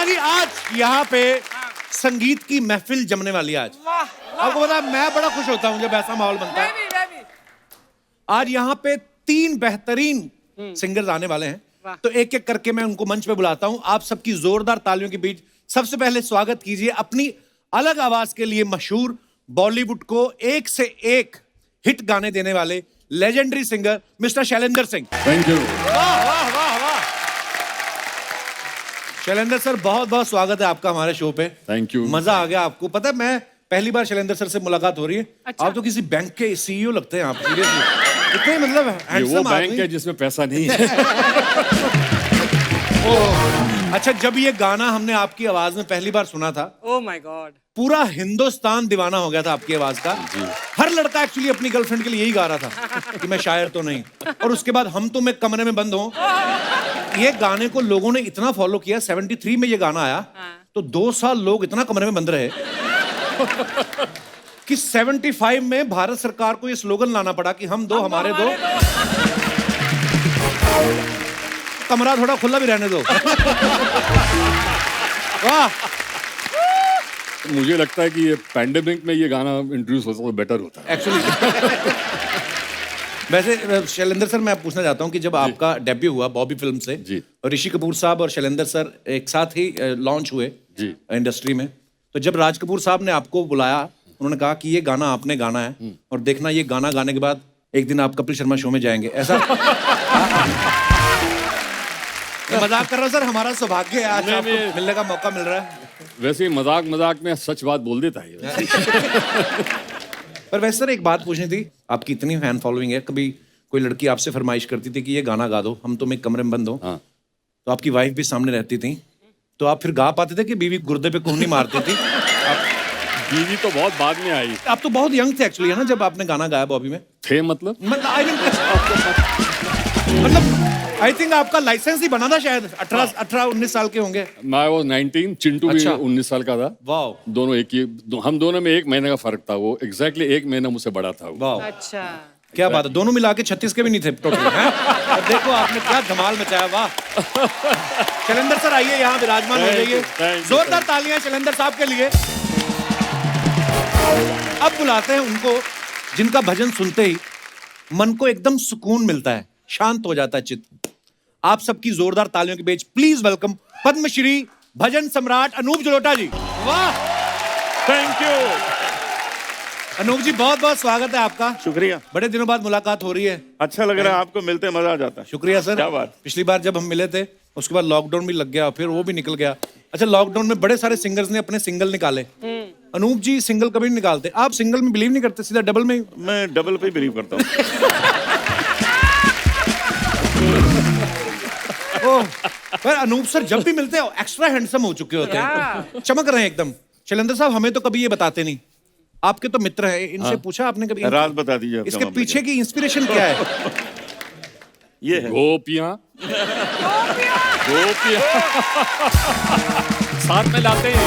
अर्चना जी, आज यहाँ पे संगीत की महफिल जमने वाली है आज। आपको पता है मैं बड़ा खुश होता हूँ जब ऐसा माहौल बनता है। आज यहाँ पे 3 बेहतरीन सिंगर्स आने वाले हैं, तो एक एक करके मैं उनको मंच पे बुलाता हूँ। आप सबकी जोरदार तालियों के बीच सबसे पहले स्वागत कीजिए अपनी अलग आवाज के लिए मशहूर, बॉलीवुड को एक से एक हिट गाने देने वाले legendary singer mister Shailendra Singh. Thank you. वाह वाह वाह वाह। शैलेंद्र सर, बहुत बहुत स्वागत है आपका हमारे शो पे। Thank you. मजा आ गया आपको। पता है मैं पहली बार शैलेंद्र सर से मुलाकात हो रही है। अच्छा। आप तो किसी बैंक के सीईओ लगते हैं आप, सीरियसली इतने मतलब हैंडसम वो बैंक है जिसमें पैसा नहीं है। अच्छा, जब ये गाना हमने आपकी आवाज में पहली बार सुना था, ओह माय गॉड, पूरा हिंदुस्तान दीवाना हो गया था आपकी आवाज का। हर लड़का एक्चुअली अपनी गर्लफ्रेंड के लिए यही गा रहा था कि मैं शायर तो नहीं। और उसके बाद हम तुम एक कमरे में बंद हो, ये गाने को लोगों ने इतना फॉलो किया। 73 में ये गाना आया, तो 2 साल लोग इतना कमरे में बंद रहे कि 75 में भारत सरकार को ये स्लोगन लाना पड़ा कि हम दो हमारे दो, कमरा थोड़ा खुला भी रहने दो। वाह। मुझे लगता है कि ये पैंडेमिक में ये गाना इंट्रोड्यूस होता तो बेटर होता एक्चुअली। वैसे शैलेंद्र सर, मैं पूछना चाहता हूँ कि जब आपका डेब्यू हुआ बॉबी फिल्म से, और ऋषि कपूर साहब और शैलेंद्र सर एक साथ ही लॉन्च हुए इंडस्ट्री में, तो जब राज कपूर साहब ने आपको बुलाया, उन्होंने कहा कि ये गाना आपने गाना है और देखना ये गाना गाने के बाद एक दिन आप कपिल शर्मा शो में जाएंगे, ऐसा? मजाक कर रहा हूं सर, हमारा सौभाग्य है आज आपको मिलने का मौका मिल रहा है। वैसे मजाक मजाक में सच बात बोल देता है। पर वैसे सर एक बात पूछनी थी, आपकी इतनी फैन फॉलोइंग है, कभी कोई लड़की आपसे फरमाइश करती थी कि ये गाना गा दो, हम तुम एक कमरे में बंद हो, तो आपकी वाइफ भी सामने रहती थी, तो आप फिर गा पाते थे कि बीवी गुर्दे पे कोहनी मारती थी? बीवी तो बहुत बाद में आई। आप तो बहुत यंग थे एक्चुअली, है ना, जब आपने गाना गाया बॉबी में? थे मतलब आई थिंक आपका लाइसेंस ही बना था शायद, 18-19 साल के होंगे। मैं वो 19, चिंटू भी 19 साल का था। वाओ। दोनों एक ही, हम दोनों में 1 महीने का फर्क था। वो एग्जैक्टली 1 महीना मुझसे बड़ा था। वाओ, अच्छा, क्या बात है, दोनों मिला के 36 के भी नहीं थे टोटल। और देखो आपने क्या धमाल मचाया। वाह। शैलेंद्र सर आइए, यहाँ विराजमान हो जाइए। जोरदार तालियां शैलेंद्र साहब के लिए। अब बुलाते हैं उनको जिनका भजन सुनते ही मन को एकदम सुकून मिलता है, शांत हो जाता है चित्त। आप सबकी जोरदार तालियों के बीच प्लीज वेलकम पद्मश्री भजन सम्राट अनूप जलोटा जी। वाह, थैंक यू अनूप जी, बहुत बहुत स्वागत है आपका। शुक्रिया। बड़े दिनों बाद मुलाकात हो रही है। अच्छा लग रहा है, आपको मिलते मजा आ जाता है। शुक्रिया सर। क्या बात। पिछली बार जब हम मिले थे उसके बाद लॉकडाउन भी लग गया, फिर वो भी निकल गया। अच्छा, लॉकडाउन में बड़े सारे सिंगर्स ने अपने सिंगल निकाले। अनूप जी सिंगल कभी नहीं निकालते, आप सिंगल में बिलीव नहीं करते, सीधा डबल में? मैं डबल पे बिलीव करता हूँ। पर अनूप सर जब भी मिलते हैं एक्स्ट्रा हैंडसम हो चुके होते हैं, चमक रहे हैं एकदम। शैलेंद्र साहब हमें तो कभी ये बताते नहीं, आपके तो मित्र हैं, इनसे पूछा आपने कभी? राज बता दीजिए इसके पीछे की इंस्पिरेशन क्या है? ये है गोपियां साथ में लाते हैं।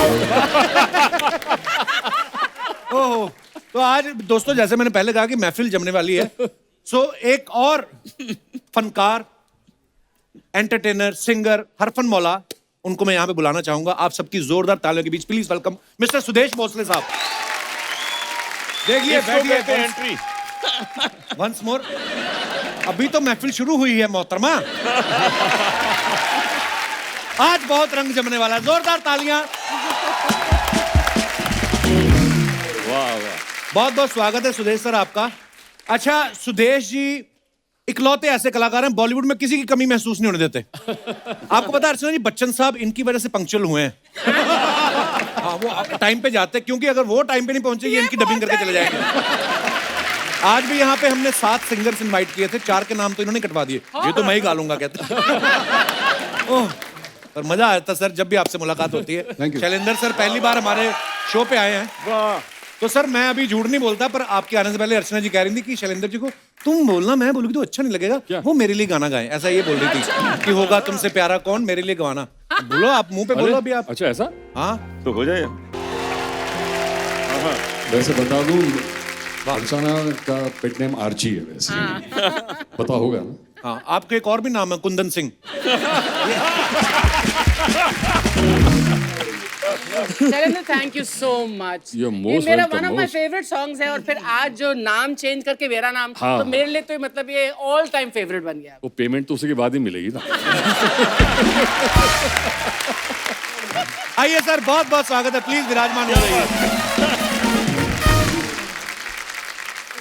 ओह, तो आज दोस्तों जैसे मैंने पहले कहा कि महफिल जमने वाली है, सो एक और फनकार, एंटरटेनर, सिंगर हरफन मौला, उनको मैं यहाँ पे बुलाना चाहूंगा। आप सबकी जोरदार तालियों के बीच please welcome mister Sudesh Bhosle साहब। देखिए बैठिए, एंट्री वंस मोर। अभी तो महफिल शुरू हुई है मोहतरमा, आज बहुत रंग जमने वाला है। जोरदार तालियां। वाह वाह, बहुत बहुत स्वागत है सुदेश सर आपका। अच्छा सुदेश जी इकलौते ऐसे कलाकार हैं बॉलीवुड में किसी की कमी महसूस नहीं होने देते। आपको पता है अर्चना जी, बच्चन साहब इनकी वजह से पंक्चुअल हुए हैं। हाँ, वो टाइम पे जाते हैं, क्योंकि अगर वो टाइम पे नहीं पहुंचे ये इनकी डबिंग करके चले जाएंगे। आज भी यहाँ पे हमने 7 सिंगर्स इनवाइट किए थे, 4 के नाम तो इन्होंने कटवा दिए। ये तो मैं ही गा लूंगा कहते। ओह, पर मजा आता सर जब भी आपसे मुलाकात होती है। शैलेंद्र सर पहली बार हमारे शो पे आए हैं। वाह। तो सर मैं अभी झूठ नहीं बोलता, पर आपके आने से पहले अर्चना जी कह रही थी कि शैलेंद्र जी को तुम बोलना, मैं बोलूंगी तो अच्छा नहीं लगेगा, वो मेरे लिए गाना गाएं, ऐसा ये बोल रही थी कि होगा तुमसे प्यारा कौन, मेरे लिए गवाना। बोलो आप, मुंह पे बोलो अभी आप। अच्छा ऐसा? हाँ तो हो जाए। वैसे बता दूं, अर्चना का पेट नेम आर्ची है वैसे। पता होगा ना? हाँ, आपके एक और भी नाम है Kundan Singh. Shailendra thank you so much. You're ये most मेरा welcome, one of my most. Favourite songs है और फिर आज जो नाम चेंज करके मेरा नाम, हाँ, तो मेरे लिए तो मतलब ये ऑल टाइम फेवरेट बन गया। वो पेमेंट तो उसी के बाद ही मिलेगी ना। आइए सर, बहुत बहुत स्वागत है, प्लीज विराजमान हो जाइए।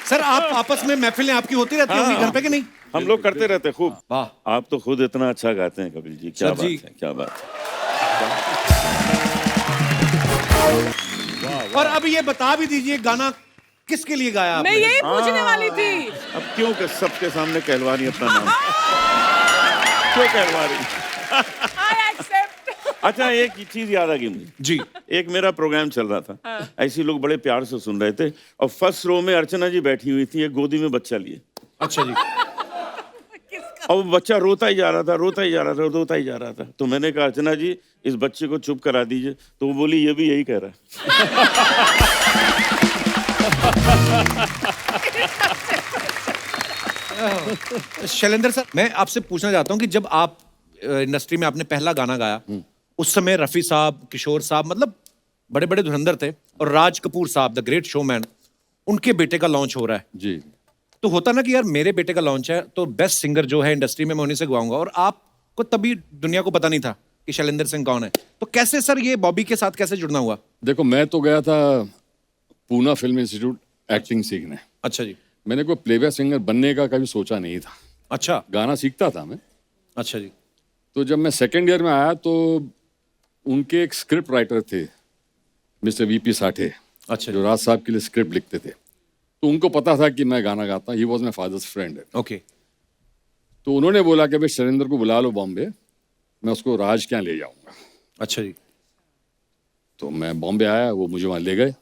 सर आप आपस में महफिलें आपकी होती रहती होंगी घर पे कि नहीं? हम लोग करते रहते हैं खूब। वाह। आप तो खुद इतना अच्छा गाते हैं कपिल जी, क्या सर बात जी। है, क्या बात है। और अब ये बता भी दीजिए गाना किसके लिए गाया मैं आपने? यही पूछने वाली थी। अब क्यों कि सबके सामने कहलवा रही अपना नाम? क्यों कहलवा रही? I accept. अच्छा, एक चीज याद आ गई मुझे जी। एक मेरा प्रोग्राम चल रहा था, ऐसे लोग बड़े प्यार से सुन रहे थे और फर्स्ट रो में अर्चना जी बैठी हुई थी, एक गोदी में बच्चा लिए, अच्छा जी। और वो बच्चा रोता ही जा रहा था, रोता ही जा रहा था, रोता ही जा रहा था। तो मैंने कहा अर्चना जी इस बच्चे को चुप करा दीजिए, तो वो बोली ये भी यही कह रहा है। शैलेंद्र सर, मैं आपसे पूछना चाहता हूँ कि जब आप इंडस्ट्री में आपने पहला गाना गाया, उस समय रफी साहब, किशोर साहब, मतलब बड़े बड़े धुरंधर थे, और राज कपूर साहब द ग्रेट शोमैन, उनके बेटे का लॉन्च हो रहा है। जी। तो होता ना कि यार मेरे बेटे का लॉन्च है तो बेस्ट सिंगर जो है इंडस्ट्री में मैं उन्हीं से गवाऊंगा, और आपको तभी दुनिया को पता नहीं था कि शैलेंद्र सिंह कौन है, तो कैसे सर ये बॉबी के साथ कैसे जुड़ना हुआ? देखो, मैं तो गया था पूना फिल्म इंस्टीट्यूट एक्टिंग सीखने। अच्छा जी। मैंने कोई प्लेबैक सिंगर बनने का कभी सोचा नहीं था। अच्छा। गाना सीखता था मैं। अच्छा जी। तो जब मैं सेकेंड ईयर में आया तो उनके एक स्क्रिप्ट राइटर थे मिस्टर वीपी साठे, अच्छा जो राज साहब के लिए स्क्रिप्ट लिखते थे। तो उनको पता था कि मैं गाना गाता, he was my father's friend. Okay. तो उन्होंने बोला कि भाई शैलेंद्र को बुला लो बॉम्बे, मैं उसको राज क्या ले जाऊंगा। अच्छा जी। तो मैं बॉम्बे आया, वो मुझे वहाँ ले गए।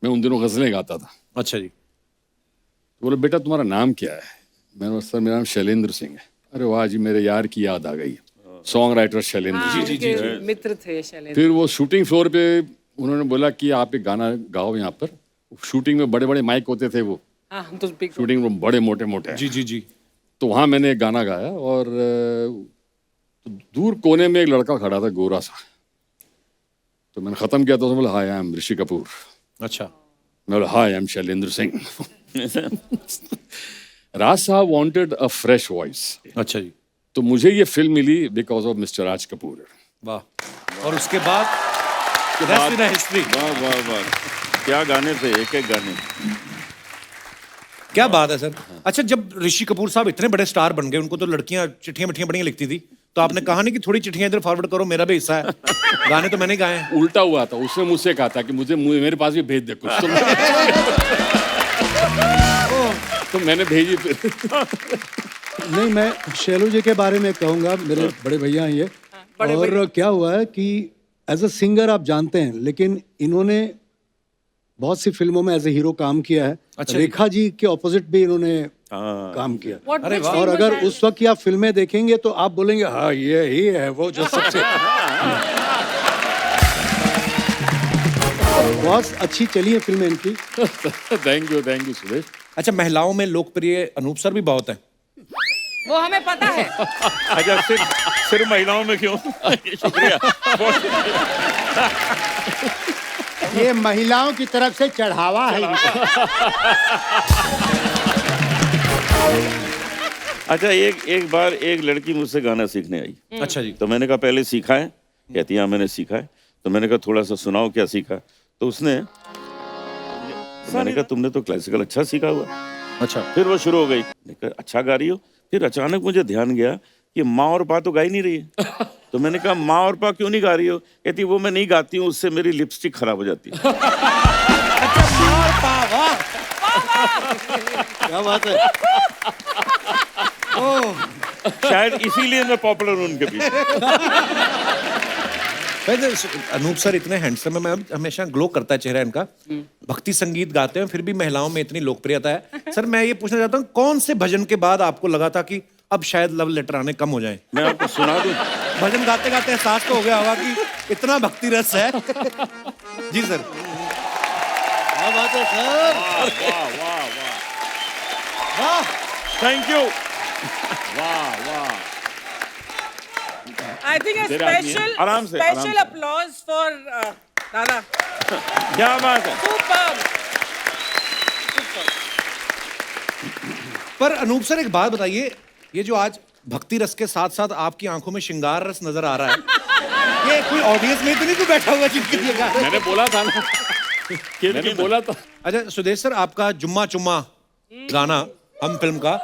मैं उन दिनों गज़लें गाता था। अच्छा जी। तो बोले बेटा तुम्हारा नाम क्या है? मैंने बोला सर मेरा नाम शैलेंद्र सिंह है। अरे वाह जी, मेरे यार की याद आ गई, सॉन्ग राइटर शैलेंद्र हाँ, सिंह। उनके मित्र थे शैलेंद्र। फिर वो शूटिंग फ्लोर पे उन्होंने बोला कि आप एक गाना गाओ यहाँ पर। शूटिंग में बड़े बड़े माइक होते थे, वो हाँ, हम तो big- शूटिंग में बड़े मोटे मोटे। जी जी जी। तो वहाँ मैंने एक गाना गाया और तो दूर कोने में एक लड़का खड़ा था गोरा सा। तो मैंने ख़त्म किया तो उसने बोला हाय आई एम ऋषि कपूर। अच्छा। मैं बोला हाय आई एम शैलेंद्र सिंह। राज साहब वांटेड अ फ्रेश वॉइस, अच्छा जी। तो मुझे ये फिल्म मिली because of mister Raj Kapoor. वाह। और उसके बाद rest in history। वाह वाह वाह, क्या गाने थे, एक एक गाने। क्या बात है सर। अच्छा, जब ऋषि कपूर साहब इतने बड़े स्टार बन गए, उनको तो लड़कियां चिट्ठियां मिट्ठियां बढ़िया लिखती थी, तो आपने कहा नहीं कि थोड़ी चिट्ठियां इधर फॉरवर्ड करो, मेरा भी हिस्सा है? गाने तो मैंने गाए हैं। उल्टा हुआ था, उसने मुझसे कहा था कि मुझे मेरे पास भी भेज दे कुछ। तो मैंने भेजी। नहीं, मैं शैलू जी के बारे में कहूँगा, मेरे बड़े भैया हैं ये। और क्या हुआ है कि एज अ सिंगर आप जानते हैं, लेकिन इन्होंने बहुत सी फिल्मों में एज ए हीरो काम किया है। अच्छा। रेखा जी के ऑपोजिट भी इन्होंने काम किया। Which और film was अगर that? उस वक्त की आप फिल्में देखेंगे तो आप बोलेंगे हाँ ये ही है वो जो सबसे बहुत अच्छी चली है फिल्में इनकी। Thank you Suresh. अच्छा, महिलाओं में लोकप्रिय अनूप सर भी बहुत है। वो हमें पता है। अच्छा, सिर्फ महिलाओं में क्यों? शुक्रिया। ये महिलाओं की तरफ से चढ़ावा है इनको। अच्छा, एक बार एक लड़की मुझसे गाना सीखने आई। अच्छा जी। तो मैंने कहा पहले सीखा है? कहती हाँ मैंने सीखा है। तो मैंने कहा थोड़ा सा सुनाओ क्या सीखा। तो उसने, तो मैंने कहा तुमने तो क्लासिकल अच्छा सीखा हुआ। अच्छा। फिर वो शुरू हो गई, मैंने कहा अच्छा गा रही हो। फिर अचानक मुझे ध्यान गया कि माँ और पा तो गा ही नहीं रही है। तो मैंने कहा माँ और पा क्यों नहीं गा रही हो? कहती वो मैं नहीं गाती हूँ, उससे मेरी लिपस्टिक खराब हो जाती है। क्या बात है। शायद इसीलिए मैं पॉपुलर हूँ उनके बीच। वैसे अनूप सर इतने हैंडसम है, मैं हमेशा ग्लो करता है चेहरा इनका। भक्ति संगीत गाते हैं, फिर भी महिलाओं में इतनी लोकप्रियता है। सर मैं ये पूछना चाहता हूँ, कौन से भजन के बाद आपको लगा था कि अब शायद लव लेटर आने कम हो जाए? मैं आपको सुना दूं? भजन गाते गाते एहसास तो हो गया होगा कि इतना भक्ति रस है। जी सर। क्या बात है सर। वाह वाह वाह, थैंक यू। वाह वाह। I think a तेरा आदमी है। special आराम से, special आराम से। applause for दादा क्या बात है। सुपर। पर अनूप सर एक बात बताइए, ये जो आज भक्ति रस के साथ साथ आपकी आंखों में श्रृंगार रस नजर आ रहा है, ये कोई ऑडियंस में तो नहीं कोई बैठा हुआ जिनके लिए गा रहे हैं? मैंने बोला था ना, मैंने बोला था। अच्छा सुदेश सर, आपका जुम्मा चुम्मा गाना हम फिल्म का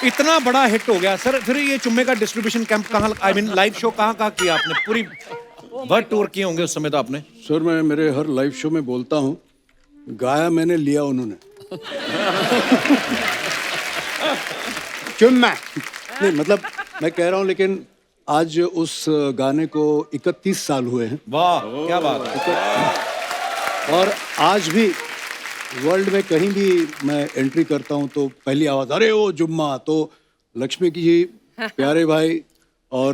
इतना बड़ा हिट हो गया सर, फिर ये चुम्मे का डिस्ट्रीब्यूशन कैंप कहाँ, आई मीन लाइव शो कहाँ किया आपने? पूरी वर्ल्ड टूर किए होंगे उस समय तो आपने। सर मैं मेरे हर लाइव शो में बोलता हूँ, गाया मैंने लिया उन्होंने। चुम्मा। नहीं मतलब मैं कह रहा हूँ, लेकिन आज उस गाने को 31 साल हुए हैं वाह क्या बात है। और आज भी वर्ल्ड में कहीं भी मैं एंट्री करता हूँ तो पहली आवाज अरे ओ जुम्मा। तो लक्ष्मी की जी, प्यारे भाई और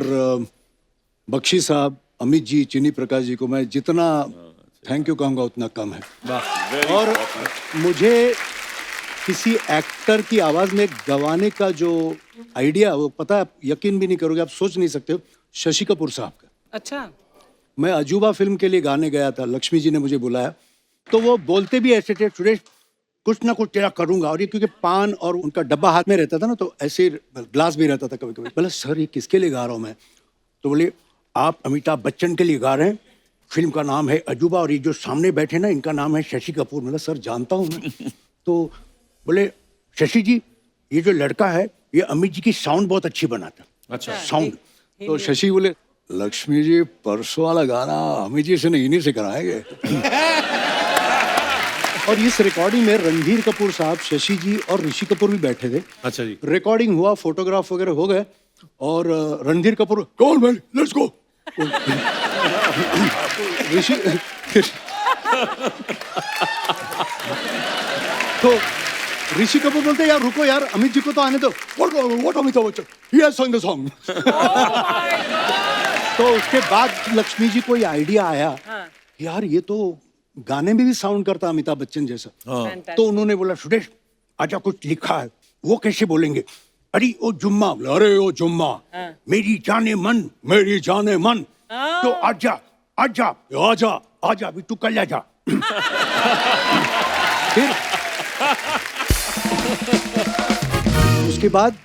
बख्शी साहब, अमित जी, चिनी प्रकाश जी को मैं जितना थैंक यू कहूँगा उतना कम है। और मुझे किसी एक्टर की आवाज में गवाने का जो आइडिया, वो पता है, आप यकीन भी नहीं करोगे, आप सोच नहीं सकते हो, शशि कपूर साहब का। अच्छा। मैं अजूबा फिल्म के लिए गाने गया था, लक्ष्मी जी ने मुझे बुलाया, तो वो बोलते भी ऐसे थे, सुरेश कुछ ना कुछ तेरा करूंगा। और ये क्योंकि पान और उनका डब्बा हाथ में रहता था ना, तो ऐसे ग्लास भी रहता था कभी कभी। बोला सर ये किसके लिए गा रहा हूँ मैं? तो बोले आप अमिताभ बच्चन के लिए गा रहे हैं, फिल्म का नाम है अजूबा, और ये जो सामने बैठे ना इनका नाम है शशि कपूर। मतलब सर जानता हूँ मैं। तो बोले शशि जी ये जो लड़का है ये अमित जी की साउंड बहुत अच्छी बनाता। अच्छा साउंड। तो शशि बोले लक्ष्मी जी परसों वाला गाना अमित जी से इन्हीं से कराएंगे। और इस रिकॉर्डिंग में रणधीर कपूर साहब, शशि जी और ऋषि कपूर भी बैठे थे। अच्छा जी। रिकॉर्डिंग हुआ, फोटोग्राफ वगैरह हो गए, और Randhir Kapoor call man let's go. Rishi तो ऋषि कपूर बोलते यार रुको यार, अमित जी को तो आने दो। What Amitabh Bachchan he has song the song. तो उसके बाद लक्ष्मी जी को ये आइडिया आया, यार ये तो गाने में भी साउंड करता अमिताभ बच्चन जैसा। तो उन्होंने बोला सुरेश आजा कुछ लिखा है, वो कैसे बोलेंगे? अरे ओ जुम्मा। अरे ओ जुम्मा मेरी जाने मन, मेरी जाने मन, तो आजा आजा आजा आजा भी तू कल आजा। फिर उसके बाद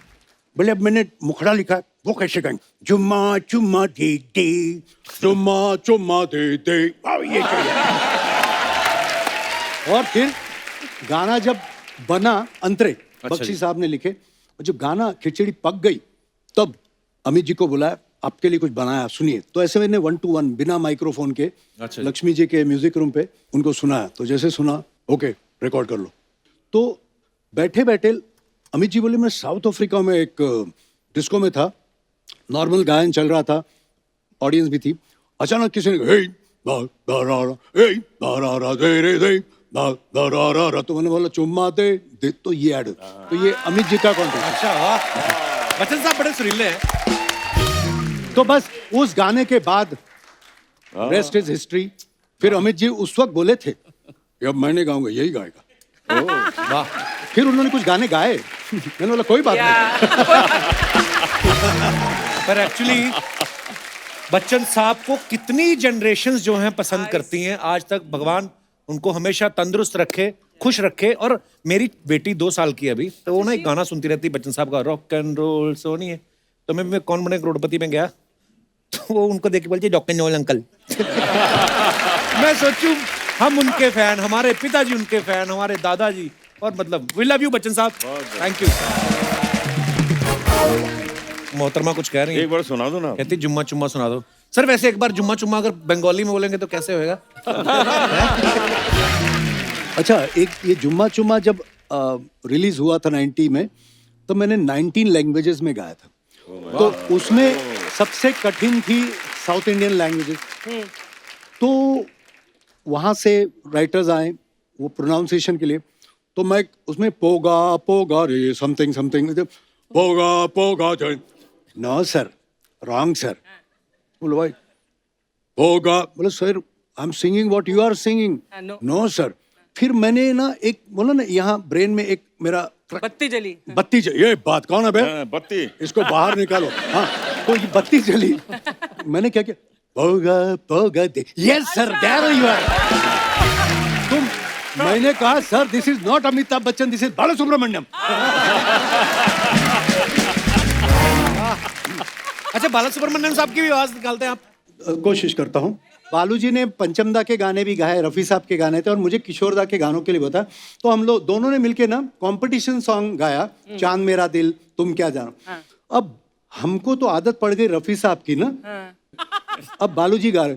बोले अब मैंने मुखड़ा लिखा है, वो कैसे गाएंगे? जुम्मा चुम्मा दे दे, जुम्मा चुम्मा दे दे, ये चाहिए। और फिर गाना जब बना अंतरे, बख्शी साहब ने लिखे, और जब गाना खिचड़ी पक गई तब अमित जी को बुलाया, आपके लिए कुछ बनाया सुनिए। तो ऐसे मैंने 1 to 1 बिना माइक्रोफोन के लक्ष्मी जी के म्यूजिक रूम पे उनको सुनाया। तो जैसे सुना ओके रिकॉर्ड कर लो। तो बैठे बैठे अमित जी बोले मैं साउथ अफ्रीका में एक डिस्को में था, नॉर्मल गायन चल रहा था, ऑडियंस भी थी, अचानक किसी ने हे दा दा रा रा, हे दा रा रा दे रे दे दा दा रा रा रा, तो मैंने बोला चुम्मा दे दे, तो ये ऐड, तो ये अमित जी का कॉन्टेक्ट। अच्छा वाह, बच्चन साहब बड़े सुरीले हैं। तो बस उस गाने के बाद रेस्ट इज हिस्ट्री। फिर अमित जी उस वक्त बोले थे अब मैंने गाऊंगा यही गाएगा। वाह। फिर उन्होंने कुछ गाने गाए, मैंने बोला कोई बात नहीं। पर एक्चुअली बच्चन साहब को कितनी जनरेशंस जो हैं पसंद करती हैं, आज तक भगवान उनको हमेशा तंदुरुस्त रखे, खुश रखे। और मेरी बेटी 2 साल की है अभी, तो वो ना एक गाना सुनती रहती है बच्चन साहब का, रॉक एंड रोल सोनी है। तो मैं कौन बने करोड़पति में गया, तो वो उनको देख के बोलती रॉक एंड रोल अंकल। मैं सोचूं हम उनके फैन, हमारे पिताजी उनके फैन, हमारे दादाजी, और मतलब वी लव यू बच्चन साहब, थैंक यू। मोहतरमा कुछ कह रही है, एक बार सुना दो ना। कहती जुम्मा चुम्मा सुना दो। सर वैसे एक बार जुम्मा चुम्मा अगर बंगाली में बोलेंगे तो कैसे होएगा? अच्छा, एक ये जुम्मा चुम्मा जब रिलीज हुआ था 90 में, तो मैंने 19 लैंग्वेजेस में गाया था। तो उसमें सबसे कठिन थी साउथ इंडियन लैंग्वेजेस। तो वहाँ से राइटर्स आए वो प्रोनाउंसिएशन के लिए, तो मैं उसमें पोगा पोगा रे समथिंग समथिंग, पोगा पोगा नो सर, रॉन्ग सर। बोलो भाई पोगा, बोले sir I am singing what you are singing. No sir. फिर मैंने ना एक बोला ना, यहाँ ब्रेन में एक मेरा बत्ती जली। बत्ती ये बात कौन है बे? बत्ती इसको बाहर निकालो। हाँ, तो ये बत्ती जली। मैंने क्या किया, पोगा पोगा दे yes sir there you are तुम मैंने कहा sir this is not Amitabh Bachchan this is Balasubrahmanyam अच्छा बाला सुब्रमण्यम साहब की भी आवाज निकालते हैं आप? कोशिश करता हूँ बालू जी ने पंचमदा के गाने भी गाए रफी साहब के गाने थे और मुझे किशोरदा के गानों के लिए बताया तो हम लोग दोनों ने मिलके ना कंपटीशन सॉन्ग गाया चांद मेरा दिल तुम क्या जानो अब हमको तो आदत पड़ गई रफी साहब की ना अब बालू जी गा रहे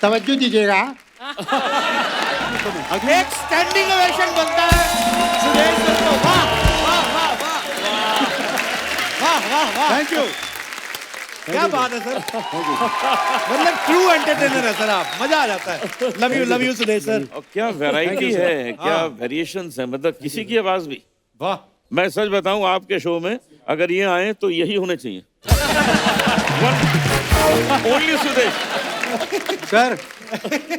तवज्जो दीजिएगा। एक स्टैंडिंग ओवेशन बनता है सुरेश सर को। वाह वाह वाह वाह वाह वाह वाह थैंक यू क्या बात है सर मतलब ट्रू एंटरटेनर है सर आप मजा आ जाता है। Love you Suresh sir. और क्या वैरायटी है, क्या वेरिएशंस है, मतलब किसी की आवाज भी। वाह मैं सच बताऊं आपके शो में अगर ये आए तो यही होने चाहिए। ओनली सुदेश। सर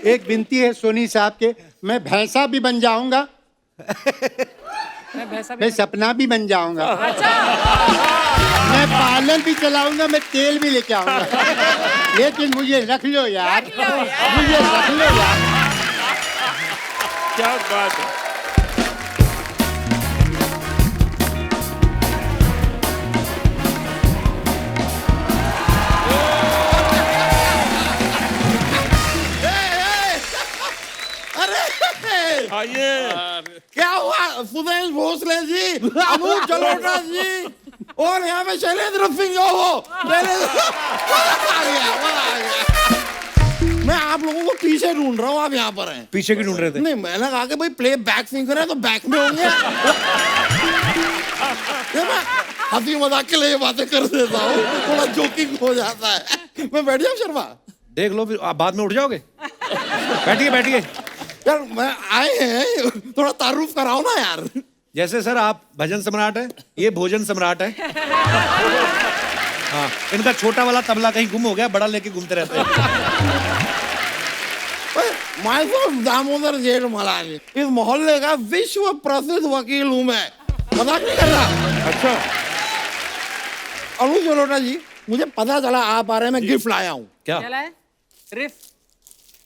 एक विनती है सोनी साहब के, मैं भैंसा भी बन जाऊंगा, मैं सपना भी बन जाऊंगा, मैं पार्लर भी चलाऊंगा, मैं तेल भी लेके आऊंगा, लेकिन मुझे रख लो यार, मुझे रख लो यार। क्या बात है। आइए। क्या हुआ सुदेश भोसले जी, अनूप जलोटा जी और यहाँ पे शैलेंद्र सिंह जो हो मैं आप लोगों को पीछे ढूंढ रहा हूँ, आप यहाँ पर हैं। पीछे की ढूंढ रहे थे? नहीं मैंने कहा कि भाई प्ले बैक सिंगर है तो बैक में होंगे। ये मैं हंसी मजाक के लिए ये बातें कर देता हूँ, थोड़ा जोकिंग हो जाता है। मैं बैठ जाऊँ शर्मा? देख लो फिर आप बाद में उठ जाओगे। बैठिए बैठिए। यार मैं आए हैं, थोड़ा तारुफ कराओ ना यार। जैसे सर आप भजन सम्राट है, ये भोजन सम्राट है। हाँ इनका छोटा वाला तबला कहीं गुम हो गया, बड़ा लेके घूमते रहते हैं। माय दामोदर जेठ मलानी, इस मोहल्ले का विश्व प्रसिद्ध वकील हूं मैं, मजाक नहीं कर रहा। अच्छा अनूप जलोटा जी, मुझे पता चला आप आ रहे हैं, मैं गिफ्ट लाया हूँ। क्या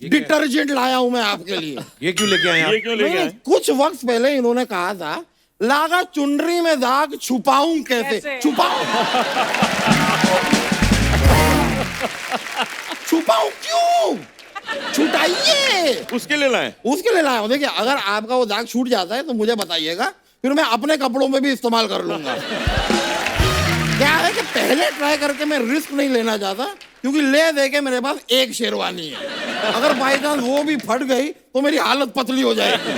डिटर्जेंट लाया हूँ मैं आपके लिए। ये क्यों लेके आए ये आप? क्यों लेके आए? कुछ वक्त पहले इन्होंने कहा था लागा चुनरी में दाग छुपाऊं कैसे? छुपाऊं छुपाऊं क्यों? छुटाइए। उसके लिए लाए। उसके लिए लाया हूं। देखिए अगर आपका वो दाग छूट जाता है तो मुझे बताइएगा, फिर मैं अपने कपड़ों में भी इस्तेमाल कर लूंगा। क्या है कि पहले ट्राई करके मैं रिस्क नहीं लेना चाहता, क्योंकि ले दे के मेरे पास एक शेरवानी है, अगर बाई चांस वो भी फट गई तो मेरी हालत पतली हो जाएगी।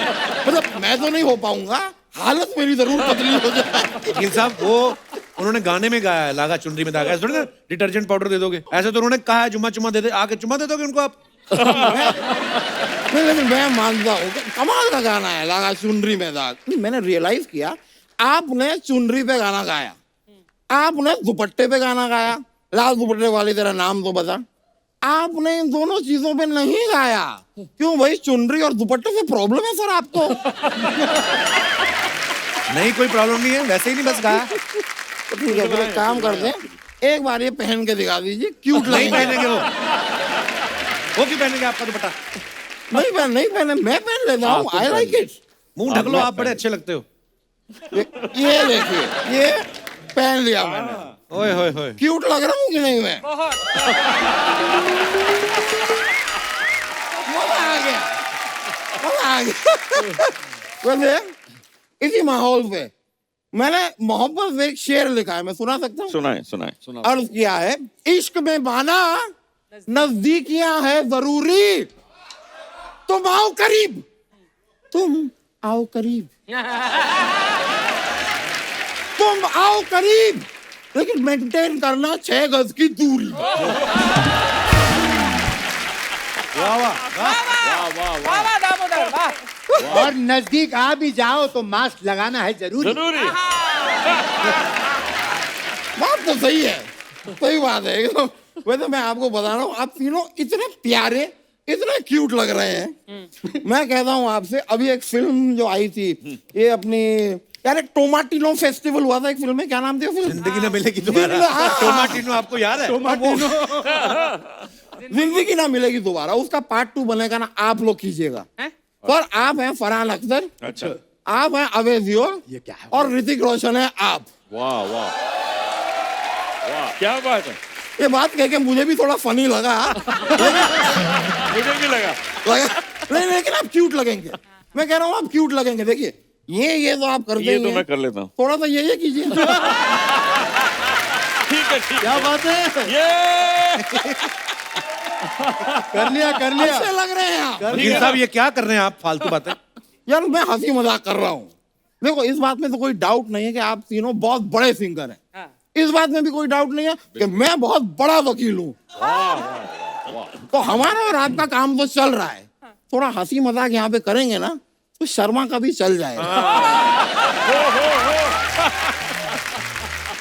मतलब मैं तो नहीं हो पाऊंगा, हालत मेरी जरूर पतली हो जाएगी। वकील साहब वो उन्होंने गाने में गाया है लागा चुनरी में दागा, ऐसे थोड़ी ना डिटर्जेंट पाउडर दे दोगे। ऐसे तो उन्होंने कहा है जुम्मा चुम्मा दे दे, आके चुम्मा दे दोगे उनको आप? नहीं लेकिन मैं मानता हूँ कमाल का गाना है लागा चुनरी में दाग। मैंने रियलाइज किया आपने चुनरी पे गाना गाया, आपने दुपट्टे पे गाना गाया, लाल दुपट्टे वाली तेरा नाम तो बता। आपने इन दोनों चीजों पे नहीं गाया, क्यों भाई? चुनरी और दुपट्टे से प्रॉब्लम है सर आपको? नहीं कोई प्रॉब्लम नहीं है, वैसे ही नहीं बस गाया। तो ठीक है फिर एक काम करते हैं, एक बार ये पहन के दिखा दीजिए, क्यूट नहीं लगेगा। पहनेंगे वो क्यों पहनेंगे आपका दुपट्टा? नहीं पहने, मैं पहन लेता हूँ, आई लाइक इट। मुंह ढक लो, आप बड़े अच्छे लगते हो। ये देखिए, ये पहन लिया मैंने, ओए होए होए। क्यूट लग रहा हूँ कि नहीं मैं? मजा आ गया, मजा आ गया। वैसे इसी माहौल पे मैंने मोहब्बत से एक शेर लिखा है, मैं सुना सकता हूँ? सुनाए सुनाए। अर्ज किया है, इश्क में बाना नजदीकियां है जरूरी, तुम आओ करीब, तुम आओ करीब, तुम आओ करीब, लेकिन मेंटेन करना 6 गज की दूरी। और नजदीक आ भी जाओ तो मास्क लगाना है जरूरी। जरूरी। बात तो सही है, सही बात है एकदम। वैसे मैं आपको बता रहा हूँ, आप तीनों इतने प्यारे, इतने क्यूट लग रहे हैं। मैं कहता हूँ आपसे, अभी एक फिल्म जो आई थी, ये अपनी यार एक टोमाटिनो फेस्टिवल हुआ था, एक फिल्म है, क्या नाम थी वो फिल्म? जिंदगी न मिलेगी दोबारा। हाँ। टोमाटिनो आपको याद है? टोमाटिनो जिंदगी ना मिलेगी दोबारा, उसका पार्ट 2 बनेगा ना, आप लोग कीजिएगा। हैं? पर आप हैं फरहान अख्तर, अच्छा आप हैं अवैध दियोल, ये क्या है? और ऋतिक रोशन है आप। वाह वाह वाह, क्या बात है। ये बात कह के मुझे भी थोड़ा फनी लगा। मुझे भी लगा। नहीं, लेकिन आप क्यूट लगेंगे। मैं कह रहा हूँ आप क्यूट लगेंगे। देखिए ये तो आप करते ये ही तो हैं। मैं कर लेता हूँ। थोड़ा सा ये कीजिए। ठीक है ठीक क्या बात है, ये कर लिया अच्छे लग रहे हैं आप। वकील साहब ये क्या कर रहे हैं आप, फालतू बातें? यार मैं हंसी मजाक कर रहा हूँ। देखो इस बात में तो कोई डाउट नहीं है कि आप तीनों बहुत बड़े सिंगर हैं। हाँ। इस बात में भी कोई डाउट नहीं है कि मैं बहुत बड़ा वकील हूँ। तो हमारा और आपका काम तो चल रहा है। थोड़ा हंसी मजाक यहाँ पे करेंगे ना तो शर्मा का भी चल जाएगा।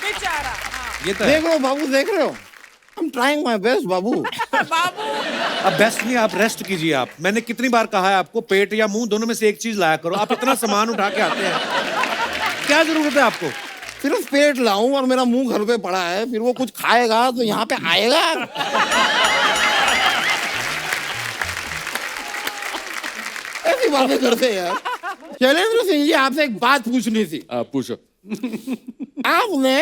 बेचारा। हाँ। ये तो है। देख लो बाबू, देख रहे हो, I am trying my best बाबू। बाबू। अब बेस्ट नहीं, आप रेस्ट कीजिए। आप, मैंने कितनी बार कहा है आपको, पेट या मुंह दोनों में से एक चीज लाया करो। आप इतना सामान उठा के आते हैं, क्या जरूरत है आपको? सिर्फ पेट लाऊं और मेरा मुंह घर पे पड़ा है, फिर वो कुछ खाएगा तो यहाँ पे आएगा। ऐसी बातें करते हैं यार। शैलेंद्र सिंह जी, आपसे एक बात पूछनी थी। पूछो। आपने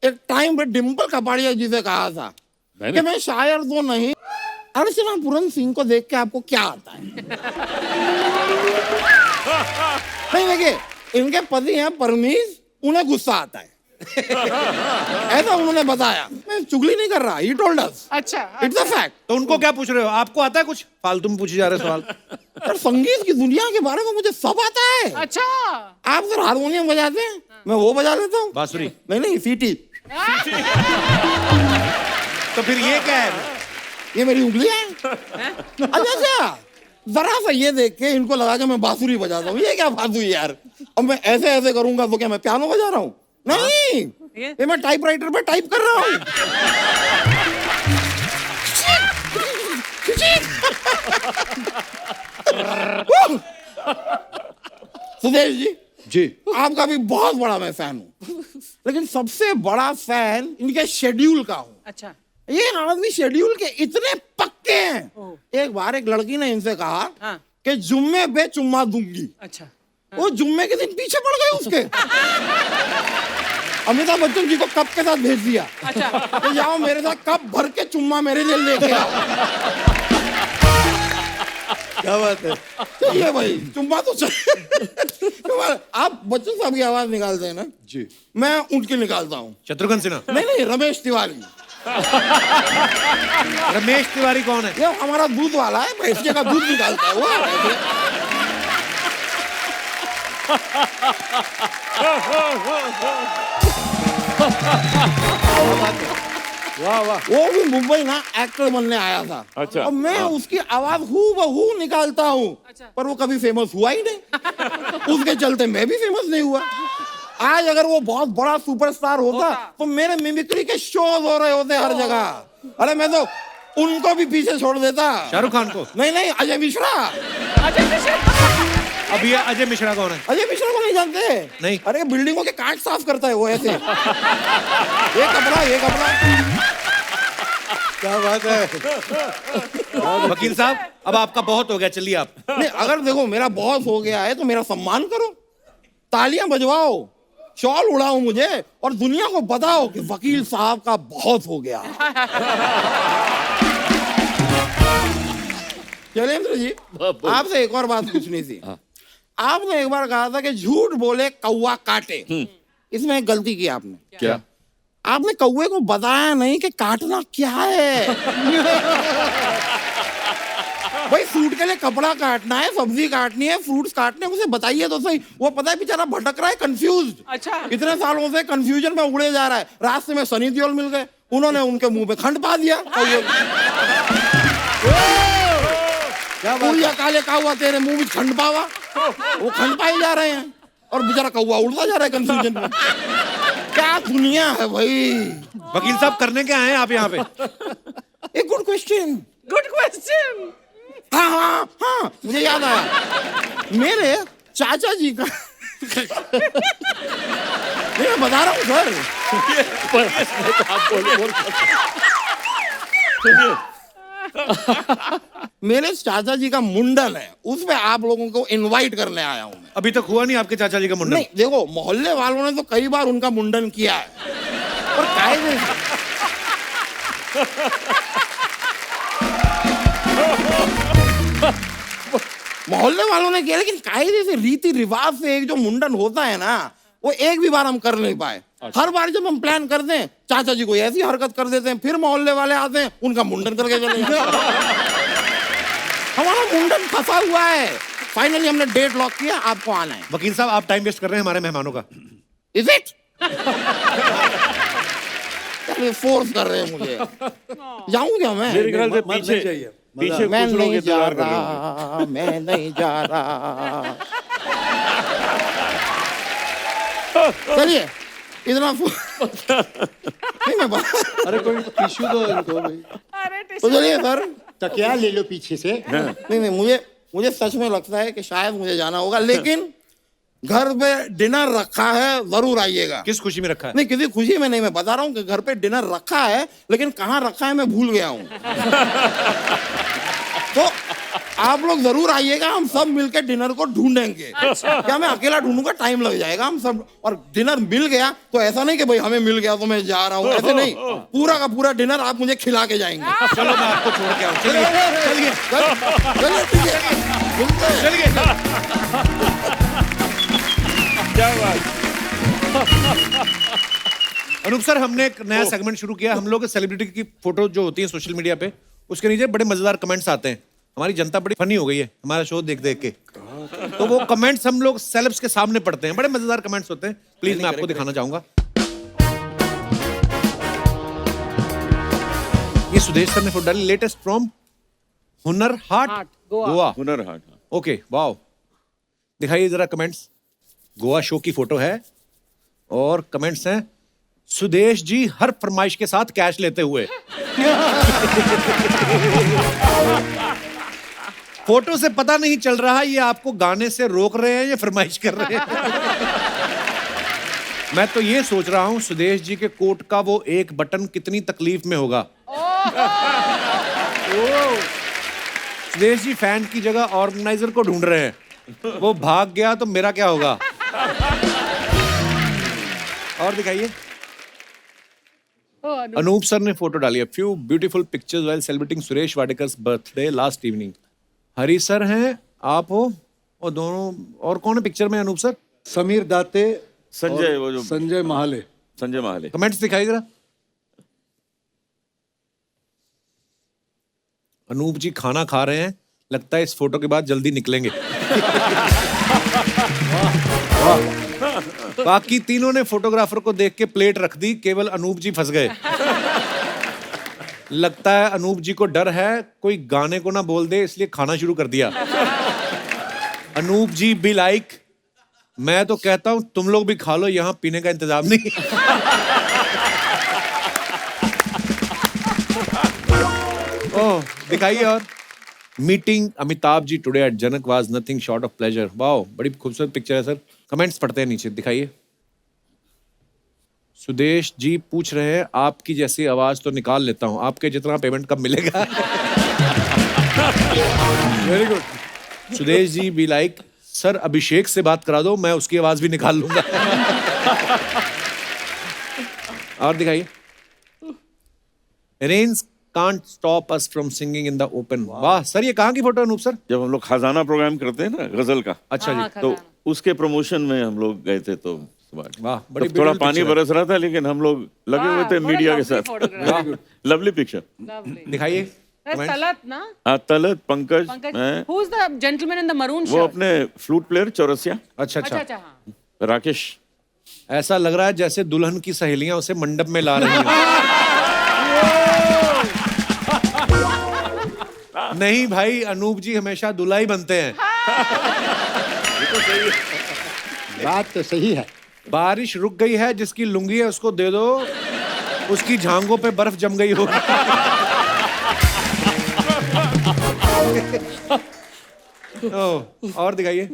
एक टाइम पे डिम्पल कपाड़िया जी से कहा था कि मैं शायर तो नहीं, अर्चना पूरन सिंह को देख के आपको क्या आता है? नहीं देखिए, इनके पति हैं परमीज, उन्हें गुस्सा आता है। ऐसा उन्होंने बताया। मैं चुगली नहीं कर रहा, ही टोल्ड अस, अच्छा। It's a fact. तो उनको क्या पूछ रहे हो? आपको आता है कुछ? फालतू में पूछे जा रहे सवाल। यार संगीत की दुनिया के बारे में मुझे सब आता है। अच्छा। आप सर हारमोनियम बजाते हैं, मैं वो बजा लेता हूँ। बांसुरी? नहीं सीटी। तो फिर ये क्या है? ये मेरी उंगलियां हैं। अच्छा, जरा सा ये देख के इनको लगा कि मैं बांसुरी बजाता हूँ। ये क्या फालतू है यार। अब मैं ऐसे ऐसे करूंगा तो क्या मैं पियानो बजा रहा हूँ? नहीं, ये मैं टाइपराइटर पे टाइप कर रहा हूँ। सुदेश जी, जी आपका भी बहुत बड़ा मैं फैन हूँ, लेकिन सबसे बड़ा फैन इनके शेड्यूल का हूँ। अच्छा। ये आदमी शेड्यूल के इतने पक्के हैं। एक बार एक लड़की ने इनसे कहा हाँ। कि जुम्मे पे चुम्मा दूंगी। अच्छा। वो जुम्मे के दिन पीछे पड़ गए उसके। अमिताभ बच्चन जी को कप के साथ भेज दिया। अच्छा। कि जाओ मेरे साथ कप भर के चुम्मा मेरे लिए लेके आओ। क्या बात है। चाहिए भाई, चुम्मा तो चाहिए। आप बच्चन साहब की आवाज निकालते हैं ना, जी मैं ऊँट की निकालता हूँ। शत्रुघ्न सिन्हा? नहीं, रमेश तिवारी। रमेश तिवारी कौन है? ये हमारा दूध वाला है, भैंसिया का दूध निकालता है वो। वाह वाह। वो भी मुंबई ना एक्टर बनने आया था। अच्छा। और मैं उसकी आवाज हूबहू निकालता हूँ। अच्छा। पर वो कभी फेमस हुआ ही नहीं। उसके चलते मैं भी फेमस नहीं हुआ। आज अगर वो बहुत बड़ा सुपरस्टार होता तो मेरे मिमिक्री के शोज हो रहे होते हर जगह। अरे मैं तो उनको भी पीछे छोड़ देता। शाहरुख खान को? नहीं, अजय मिश्रा। अब ये अजय मिश्रा कौन है? अजय मिश्रा को नहीं जानते? नहीं। अरे बिल्डिंगों के कांच साफ करता है वो ऐसे। ये कपड़ा। क्या बात है। वकील साहब, अब आपका बहुत हो गया, चलिए आप। नहीं, अगर देखो मेरा बॉस हो गया है तो मेरा सम्मान करो, तालियां बजवाओ, शॉल उड़ाओ मुझे, और दुनिया को बताओ कि वकील साहब का बहुत हो गया। शैलेंद्र जी, आपसे एक और बात पूछनी थी। आपने एक बार कहा था कि झूठ बोले कौवा काटे। इसमें एक गलती की आपने। क्या? आपने कौवे को बताया नहीं कि काटना क्या है। भाई सूट के लिए कपड़ा काटना है, सब्जी काटनी है, फ्रूट्स काटने, उसे बताइए तो सही। वो पता है बेचारा भटक रहा है, कंफ्यूज्ड। अच्छा। इतने सालों से कंफ्यूजन में उड़े जा रहा है। रास्ते में सनी देओल मिल गए, उन्होंने उनके मुंह पे खंड पा दिया। क्या काले कौवा तेरे मुंह में खंड पावा। वो खंड पाए जा रहे हैं और बेचारा कौवा उड़ता जा रहा है कंफ्यूजन में। क्या दुनिया है भाई। वकील साहब, करने क्या हैं आप यहाँ पे? एक गुड क्वेश्चन। Good question. हाँ, मुझे याद आया। मेरे चाचा जी का नहीं, मैं बता रहा हूँ सर। मेरे चाचा जी का मुंडन है, उस पे आप लोगों को इनवाइट करने आया हूं मैं। अभी तक हुआ नहीं आपके चाचा जी का मुंडन? नहीं देखो, मोहल्ले वालों ने तो कई बार उनका मुंडन किया है, और कायदे से मोहल्ले वालों ने किया, लेकिन कायदे से रीति रिवाज से एक जो मुंडन होता है ना, वो एक भी बार हम कर नहीं पाए। हर बार जब हम प्लान करते हैं, चाचा जी कोई ऐसी हरकत कर देते हैं, फिर मोहल्ले वाले आते हैं, उनका मुंडन करके चले जाते हैं। हमारा मुंडन फंसा हुआ है। फाइनली हमने डेट लॉक किया, आपको आना है। वकील साहब, आप टाइम वेस्ट कर रहे हैं हमारे मेहमानों का। Is it? फोर्स कर रहे हैं मुझे। जाऊं क्या मैं? मेरे ख्याल से मत पीछे जाइए, पीछे मैं कुछ लोग नहीं जा इंतजार कर रहे होंगे। रहा, मैं नहीं जा रहा। चलिए, इतना नहीं मैं अरे कोई टिश्यू दो इनको भाई। तो चलिए सर। तो क्या ले लो पीछे से। नहीं, मुझे सच में लगता है कि शायद मुझे जाना होगा, लेकिन घर पे डिनर रखा है, जरूर आइएगा। किस खुशी में रखा है? नहीं, किसी खुशी में नहीं, मैं बता रहा हूँ कि घर पे डिनर रखा है, लेकिन कहाँ रखा है मैं भूल गया हूँ। तो आप लोग जरूर आइएगा, हम सब मिलकर डिनर को ढूंढेंगे। क्या मैं अकेला ढूंढूंगा? टाइम लग जाएगा। हम सब, और डिनर मिल गया तो ऐसा नहीं कि भाई हमें मिल गया तो मैं जा रहा हूँ, ऐसे नहीं। पूरा का पूरा डिनर आप मुझे खिला के जाएंगे। चलो मैं आपको छोड़ के आऊं। चलिए चलिए चलिए, ठीक है, मिलते हैं। चलिए। क्या बात। अनूप सर, हमने एक नया सेगमेंट शुरू किया। हम लोग सेलिब्रिटी की फोटो जो होती है सोशल मीडिया पे, उसके नीचे बड़े मजेदार कमेंट्स आते हैं। हमारी जनता बड़ी फनी हो गई है हमारा शो देख देख के, तो वो कमेंट्स हम लोग सेलेब्स के सामने पढ़ते हैं। बड़े मजेदार कमेंट्स होते हैं। प्लीज मैं आपको दिखाना चाहूंगा। ये सुदेश सर ने फोटो डाली, latest from Hunar Haat, Goa. Hunar Haat. Okay, wow. दिखाइए जरा कमेंट्स। गोवा शो की फोटो है और कमेंट्स हैं, सुदेश जी हर फरमाइश के साथ कैश लेते हुए। फोटो से पता नहीं चल रहा ये आपको गाने से रोक रहे हैं या फरमाइश कर रहे हैं। मैं तो ये सोच रहा हूं सुदेश जी के कोट का वो एक बटन कितनी तकलीफ में होगा। सुदेश जी फैन की जगह ऑर्गेनाइजर को ढूंढ रहे हैं। वो भाग गया तो मेरा क्या होगा। और दिखाइए। अनूप सर ने फोटो डाली है, few beautiful pictures while celebrating Suresh Wadekar's birthday last evening. Hari sir हैं, आप हो, और दोनों और कौन है पिक्चर में? अनूप सर, समीर दाते, संजय, वो जो संजय महाले। संजय महाले। कमेंट्स दिखाइए जरा। अनूप जी खाना खा रहे हैं, लगता है इस फोटो के बाद जल्दी निकलेंगे। बाकी तीनों ने फोटोग्राफर को देख के प्लेट रख दी, केवल अनूप जी फंस गए। लगता है अनूप जी को डर है कोई गाने को ना बोल दे, इसलिए खाना शुरू कर दिया। अनूप जी बी लाइक, मैं तो कहता हूं तुम लोग भी खा लो, यहां पीने का इंतजाम नहीं। ओह, दिखाइए। और meeting Amitabh ji today at Janak was nothing short of pleasure. Wow, बड़ी खूबसूरत पिक्चर है सर। कमेंट्स पढ़ते हैं नीचे, दिखाइए। सुदेश जी पूछ रहे हैं, आपकी जैसी आवाज तो निकाल लेता हूं, आपके जितना पेमेंट कब मिलेगा? Very good. Sudesh ji be like, sir Abhishek से बात करा दो, मैं उसकी आवाज भी निकाल लूंगा। और दिखाइए। Rains can't stop us from singing in the open. वाह सर, ये कहाँ की फोटो है अनूप सर? जब हम लोग खजाना प्रोग्राम करते हैं ना गजल का, अच्छा जी, तो उसके प्रमोशन में हम लोग गए थे। तो वाह, बड़ी तब थोड़ा beautiful पानी picture है। बरस रहा था, लेकिन हम लोग लगे हुए थे मीडिया के साथ। Lovely picture. दिखाइए। तलत ना? हाँ, तलत, पंकज, मैं, Who's the gentleman in the maroon वो shirt? अपने फ्लूट प्लेयर चौरसिया, अच्छा अच्छा अच्छा। अच्छा, हाँ। राकेश। ऐसा लग रहा है जैसे दुल्हन की सहेलियां उसे मंडप में ला रही हैं। नहीं भाई, अनूप जी हमेशा दूल्हा ही बनते हैं। बात तो सही है। बारिश रुक गई है, जिसकी लुंगी है उसको दे दो, उसकी झांगों पे बर्फ जम गई होगी। और दिखाइए।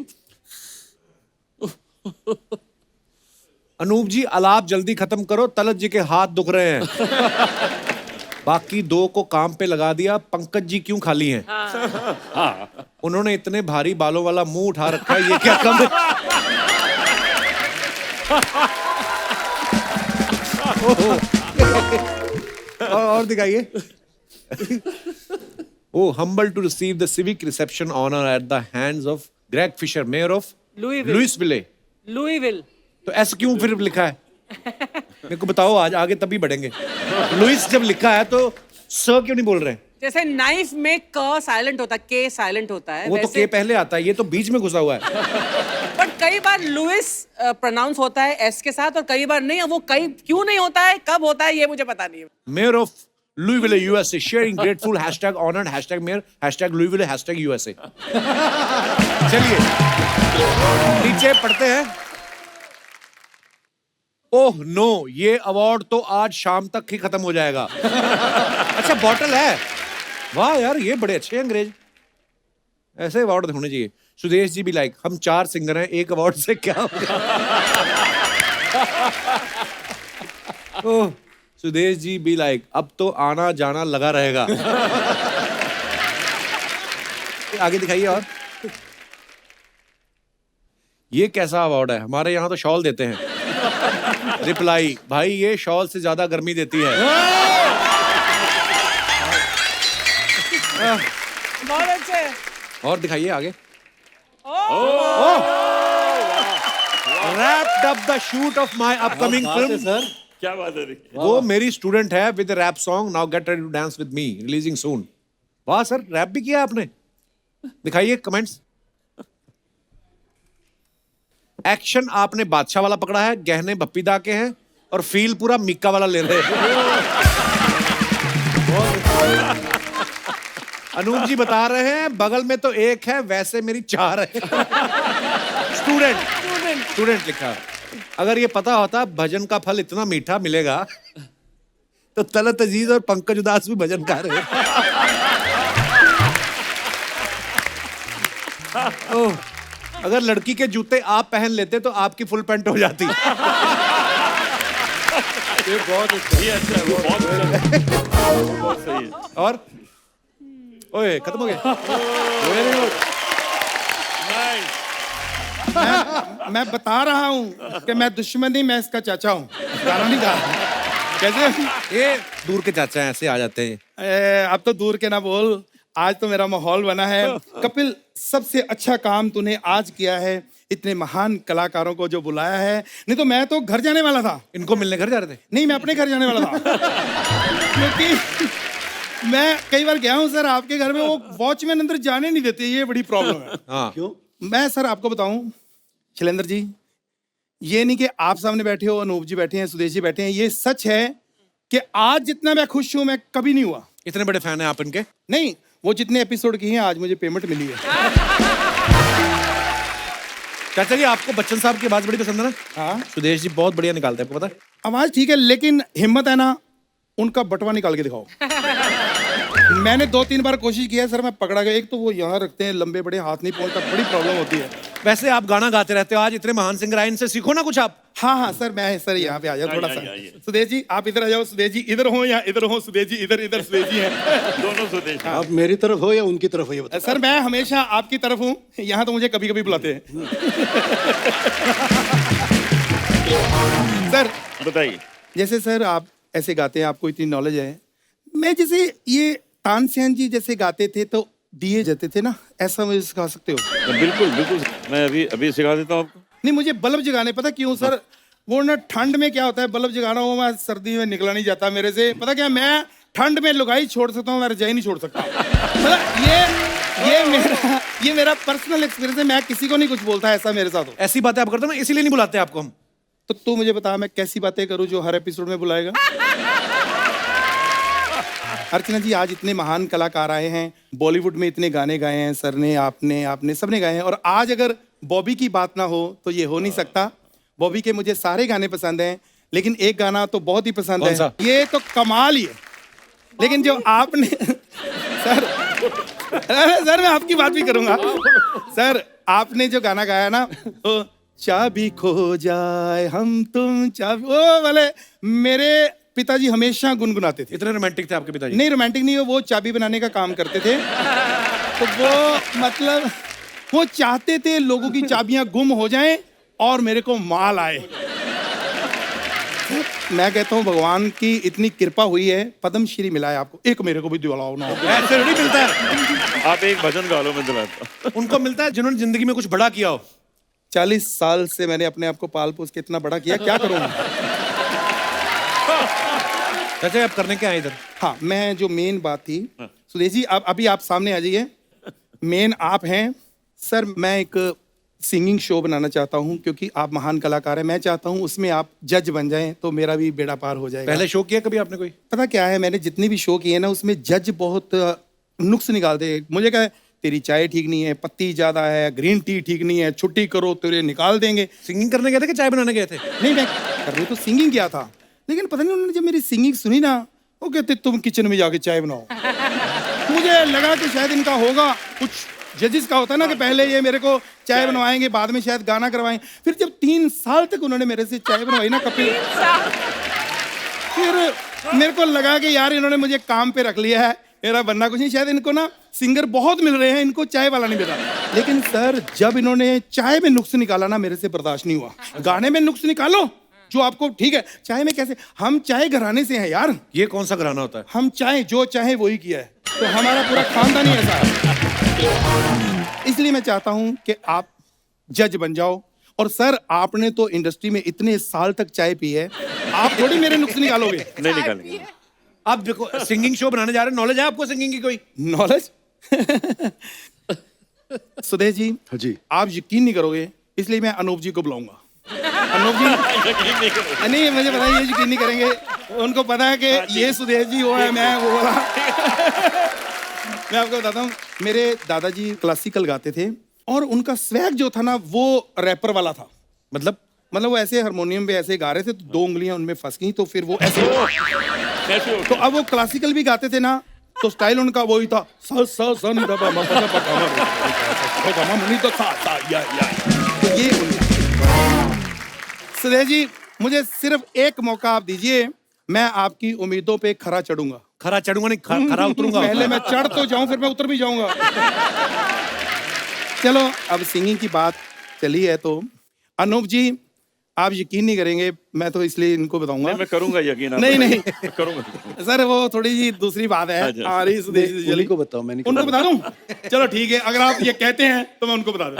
अनूप जी, अलाप जल्दी खत्म करो, तलत जी के हाथ दुख रहे हैं। बाकी 2 को काम पे लगा दिया, पंकज जी क्यों खाली हैं? उन्होंने इतने भारी बालों वाला मुंह उठा रखा है, ये क्या कम है? और दिखाइए। Oh, humble to receive the civic reception honor at the hands of Greg Fisher, mayor of Louisville. लुईविल। तो ऐसे क्यों फिर लिखा है? मेरे को बताओ, आज आगे तभी बढ़ेंगे। लुइस जब लिखा है तो स क्यों नहीं बोल रहे हैं? जैसे नाइफ में क साइलेंट होता है, के साइलेंट होता है, वो तो के पहले आता है, ये तो बीच में घुसा हुआ है। बट कई बार लुइस प्रोनाउंस होता है एस के साथ और कई बार नहीं। वो कई क्यों नहीं होता है, कब होता है, ये मुझे पता नहीं है। Mayor of Louisville, USA, sharing grateful hashtag honored hashtag mayor hashtag Louisville hashtag USA. चलिए नीचे पढ़ते हैं। ओह नो, ये अवार्ड तो आज शाम तक ही खत्म हो जाएगा। अच्छा बॉटल है, वाह यार, ये बड़े अच्छे हैं अंग्रेज, ऐसे अवार्ड होने चाहिए। सुदेश जी भी लाइक, हम 4 सिंगर हैं, 1 अवार्ड से क्या होगा? ओह सुदेश जी भी लाइक, अब तो आना जाना लगा रहेगा। आगे दिखाइए। और ये कैसा अवार्ड है? हमारे यहाँ तो शॉल देते हैं। रिप्लाई, भाई ये शॉल से ज्यादा गर्मी देती है। बहुत अच्छे। और दिखाइए आगे। Wrapped up the shoot of my upcoming film. Sir क्या बात है? वो मेरी स्टूडेंट है with rap song, now get ready to dance with me, releasing soon. वाह सर, रैप भी किया आपने। दिखाइए कमेंट्स। एक्शन आपने बादशाह वाला पकड़ा है, गहने बप्पीदा के हैं और फील पूरा मिक्का वाला ले रहे हैं। अनूप जी बता रहे हैं बगल में तो 1 है, वैसे मेरी 4 है। स्टूडेंट लिखा। अगर ये पता होता भजन का फल इतना मीठा मिलेगा तो तलत अजीज और पंकज उदास भी भजन गा रहे। ओह, अगर लड़की के जूते आप पहन लेते तो आपकी फुल पैंट हो जाती। ये बहुत अच्छा है, वो बहुत अच्छा है। बहुत सही है। और ओए खत्म हो गया। Very good. मैं बता रहा हूँ कि मैं दुश्मन नहीं, मैं इसका चाचा हूँ। गाना नहीं गा रहा। कैसे? ये दूर के चाचा हैं, ऐसे आ जाते हैं। अब तो दूर के ना बोल, आज तो मेरा माहौल बना है। कपिल, सबसे अच्छा काम तूने आज किया है, इतने महान कलाकारों को जो बुलाया है। नहीं तो मैं तो घर जाने वाला था। इनको मिलने घर जा रहे थे? नहीं, मैं अपने घर जाने वाला था। क्योंकि मैं कई बार गया हूँ सर आपके घर में, वो वॉचमैन अंदर जाने नहीं देते, ये बड़ी प्रॉब्लम है। हाँ क्यों? मैं सर आपको बताऊं शैलेंद्र जी, ये नहीं कि आप सामने बैठे हो, अनूप जी बैठे हैं, सुदेश जी बैठे हैं, ये सच है कि आज जितना मैं खुश हूं मैं कभी नहीं हुआ। इतने बड़े फैन हैं आप इनके? नहीं, वो जितने एपिसोड की हैं आज मुझे पेमेंट मिली है। चाचा जी आपको बच्चन साहब की आवाज बड़ी पसंद है ना? हाँ, सुदेश जी बहुत बढ़िया निकालते हैं, आपको पता है? आवाज ठीक है, लेकिन हिम्मत है ना, उनका बटवा निकाल के दिखाओ। मैंने 2-3 बार कोशिश किया सर, मैं पकड़ा गया। एक तो वो यहाँ रखते हैं, लंबे बड़े, हाथ नहीं पहुंचता, बड़ी प्रॉब्लम होती है। वैसे आप गाना गाते रहते हो, आज इतने महान सिंगर आए, इनसे सीखो ना कुछ आप। हाँ हाँ सर, मैं सर यहाँ पे आ जाओ थोड़ा सा। सुदेश जी आप इधर आ जाओ, सुदेश जी इधर हो या इधर हो, सुदेश जी इधर, इधर सुदेश जी हैं। दोनों सुदेश। आप मेरी तरफ हो या उनकी तरफ हो, ये बताओ। सर मैं हमेशा आपकी तरफ हूँ, यहाँ तो मुझे कभी कभी बुलाते हैं। सर बताइए। जैसे सर आप ऐसे गाते हैं, आपको इतनी नॉलेज है। मैं जैसे ये तानसेन जी जैसे गाते थे तो दिए जाते थे ना, ऐसा मुझे सिखा सकते हो? बिल्कुल बिल्कुल, मैं अभी सिखा देता हूँ आपको। नहीं, मुझे बल्ब जगाने, पता क्यों सर? वो ना ठंड में क्या होता है, बल्ब जगाना हो, मैं सर्दी में निकला नहीं जाता मेरे से। पता क्या, मैं ठंड में लुगाई छोड़ सकता हूँ, मैं रजाई नहीं छोड़ सकता। मतलब ये मेरा पर्सनल एक्सपीरियंस है, मैं किसी को नहीं कुछ बोलता, ऐसा मेरे साथ हो। ऐसी बातें आप करते हो ना, इसीलिए नहीं बुलाते आपको हम। तो तू मुझे बता, मैं कैसी बातें करूं जो हर एपिसोड में बुलाएगा? अर्चना जी, आज इतने महान कलाकार आए हैं, बॉलीवुड में इतने गाने गाए हैं सर ने, आपने सबने गाए हैं, और आज अगर बॉबी की बात ना हो तो ये हो नहीं सकता। बॉबी के मुझे सारे गाने पसंद हैं, लेकिन एक गाना तो बहुत ही पसंद कौन सा? है, ये तो कमाल ही है। लेकिन जो आपने सर मैं आपकी बात भी करूंगा सर, आपने जो गाना गाया ना, तो चाबी खो जाए हम तुम चाबी, ओ वाले मेरे पिताजी हमेशा गुनगुनाते थे। इतने रोमांटिक थे आपके पिताजी? नहीं रोमांटिक नहीं, वो चाबी बनाने का काम करते थे। तो वो मतलब वो चाहते थे लोगों की चाबियां गुम हो जाएं और मेरे को माल आए। मैं कहता हूँ भगवान की इतनी कृपा हुई है, पद्मश्री मिला है आपको, एक मेरे को भी दिलाओ ना। ऐसे नहीं मिलता है। आप एक भजन गा लो, मैं दिलाता हूं। उनको मिलता है जिन्होंने जिंदगी में कुछ बड़ा किया हो। 40 साल से मैंने अपने आप को पाल पोस के इतना बड़ा किया, क्या करूँगा। चाचा आप करने क्या आए इधर? हाँ, मैं जो मेन बात थी, सुदेश जी आप अभी आप सामने आ जाइए। मेन आप हैं सर। मैं एक सिंगिंग शो बनाना चाहता हूँ क्योंकि आप महान कलाकार हैं। मैं चाहता हूँ उसमें आप जज बन जाएं तो मेरा भी बेड़ा पार हो जाएगा। पहले शो किया कभी आपने कोई? पता क्या है, मैंने जितने भी शो किए ना उसमें जज बहुत नुक्स निकालते हैं। मुझे क्या है, तेरी चाय ठीक नहीं है, पत्ती ज्यादा है, ग्रीन टी ठीक नहीं है, छुट्टी करो तेरे निकाल देंगे। सिंगिंग करने गए थे कि चाय बनाने गए थे? नहीं, मैं करने तो सिंगिंग किया था, लेकिन पता नहीं उन्होंने जब मेरी सिंगिंग सुनी ना, वो कहते तुम किचन में जाके चाय बनाओ। मुझे लगा कि शायद इनका होगा कुछ जजेस का होता है ना कि पहले ये मेरे को चाय बनवाएंगे, बाद में शायद गाना करवाएं। फिर जब 3 साल तक उन्होंने मेरे से चाय बनवाई ना कपिल, फिर मेरे को लगा कि यार इन्होंने मुझे काम पे रख लिया है, मेरा बनना कुछ नहीं। शायद इनको ना सिंगर बहुत मिल रहे हैं, इनको चाय वाला नहीं मिला। लेकिन सर जब इन्होंने चाय में नुक्स निकाला ना, मेरे से बर्दाश्त नहीं हुआ। गाने में नुक्स निकालो जो आपको ठीक है, चाय में कैसे? हम चाय घराने से हैं यार। ये कौन सा घराना होता है? हम चाहे जो चाहे वही किया है, तो हमारा पूरा खानदान ही ऐसा है। इसलिए मैं चाहता हूं कि आप जज बन जाओ। और सर आपने तो इंडस्ट्री में इतने साल तक चाय पी है, आप थोड़ी मेरे नुक्स निकालोगे। नहीं निकालेंगे। आप देखो सिंगिंग शो बनाने जा रहे हैं, नॉलेज है आपको सिंगिंग की कोई? नॉलेज सुदेश जी, हाँ जी। आप यकीन नहीं करोगे, इसलिए मैं अनूप जी को बुलाऊंगा। अनूप जी नहीं, मुझे पता है ये यकीन नहीं करेंगे। उनको पता है कि ये सुदेश जी वो है, मैं वो वाला। मैं आपको बताता हूँ, मेरे दादाजी क्लासिकल गाते थे और उनका स्वैग जो था ना वो रैपर वाला था। मतलब वो ऐसे हारमोनियम पे ऐसे गा रहे थे तो 2 उंगलियां उनमें फंस गई, तो फिर वो ऐसे। तो अब वो क्लासिकल भी गाते थे ना, तो स्टाइल उनका वही था। तो ये सुदेश जी, मुझे सिर्फ एक मौका आप दीजिए, मैं आपकी उम्मीदों पे खरा चढ़ूंगा। खरा चढ़ूंगा नहीं, खरा उतरूंगा। पहले मैं चढ़ तो जाऊं, फिर मैं उतर भी जाऊंगा। चलो अब सिंगिंग की बात चली है तो अनूप जी आप यकीन नहीं करेंगे, मैं तो इसलिए इनको बताऊंगा। मैं करूंगा यकीन। नहीं करूंगा सर, वो थोड़ी जी दूसरी बात है। आ रही सुदेश जी, उन्हीं को बताओ, मैं नहीं उनको बता दूं? चलो ठीक है, अगर आप ये कहते हैं तो मैं उनको बता दूं।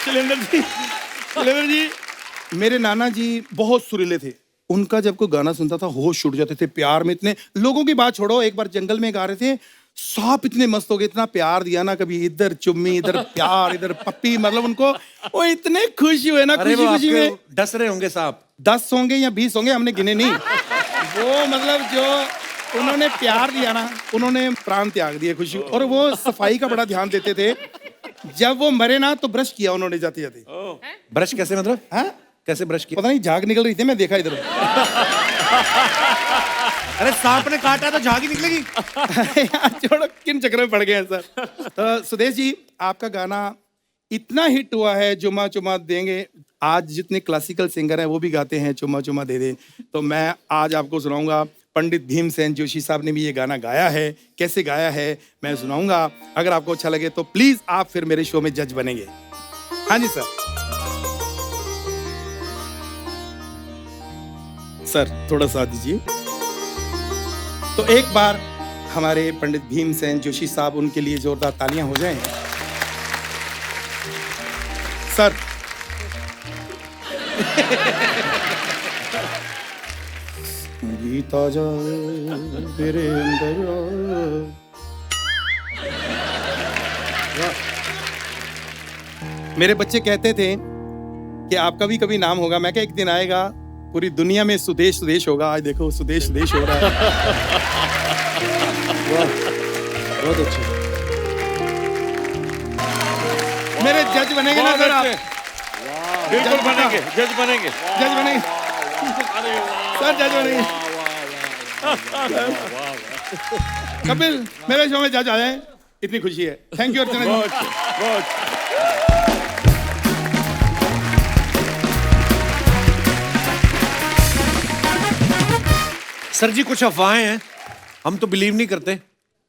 शैलेंद्र जी, मेरे नाना जी बहुत सुरीले थे। उनका जब कोई गाना सुनता था होश उड़ जाते थे। प्यार में इतने लोगों की बात छोड़ो, एक बार जंगल में गा रहे थे, सांप इतने मस्त हो गए, इतना प्यार दिया ना, कभी इधर चुम्मी, इधर प्यार, इधर पप्पी। मतलब उनको वो इतने खुश हुए ना, खुशी खुशी में। डस रहे होंगे सांप? 10 होंगे या 20 होंगे, हमने गिने नहीं। वो मतलब जो उन्होंने प्यार दिया ना, उन्होंने प्राण त्याग दिए खुशी। और वो सफाई का बड़ा ध्यान देते थे। जब वो मरे ना तो ब्रश किया उन्होंने जाते जाते। ब्रश कैसे मतलब? हाँ, कैसे ब्रश किया? पता नहीं, झाग निकल रही थी, मैं देखा इधर। अरे सांप ने काटा तो झाग ही निकलेगी। यार छोड़ो, किन चक्कर में पड़ गए हैं सर। तो सुदेश जी, आपका गाना इतना हिट हुआ है, चुमा चुमा देंगे। आज जितने क्लासिकल सिंगर हैं वो भी गाते हैं चुमा चुमा दे दे। तो मैं आज आपको सुनाऊंगा। पंडित भीमसेन जोशी साहब ने भी ये गाना गाया है, कैसे गाया है मैं सुनाऊंगा। अगर आपको अच्छा लगे तो प्लीज आप फिर मेरे शो में जज बनेंगे। हाँ जी सर। सर थोड़ा साथ दीजिए। तो एक बार हमारे पंडित भीमसेन जोशी साहब, उनके लिए जोरदार तालियां हो जाएं। सर गीता जाए तेरे अंदर। मेरे बच्चे कहते थे कि आपका भी कभी नाम होगा। मैं क्या, एक दिन आएगा पूरी दुनिया में सुदेश सुदेश होगा। आज देखो सुदेश सुदेश हो रहा है। बहुत अच्छे। मेरे जज बनेंगे ना सर आप? बिल्कुल बनेंगे, जज बनेंगे। जज बनेंगे सर, जज बनेंगे। कपिल, मेरे शो में जज आ जाए, इतनी खुशी है। थैंक यू अर्चना जी। बहुत सर जी कुछ अफवाहें हैं, हम तो बिलीव नहीं करते,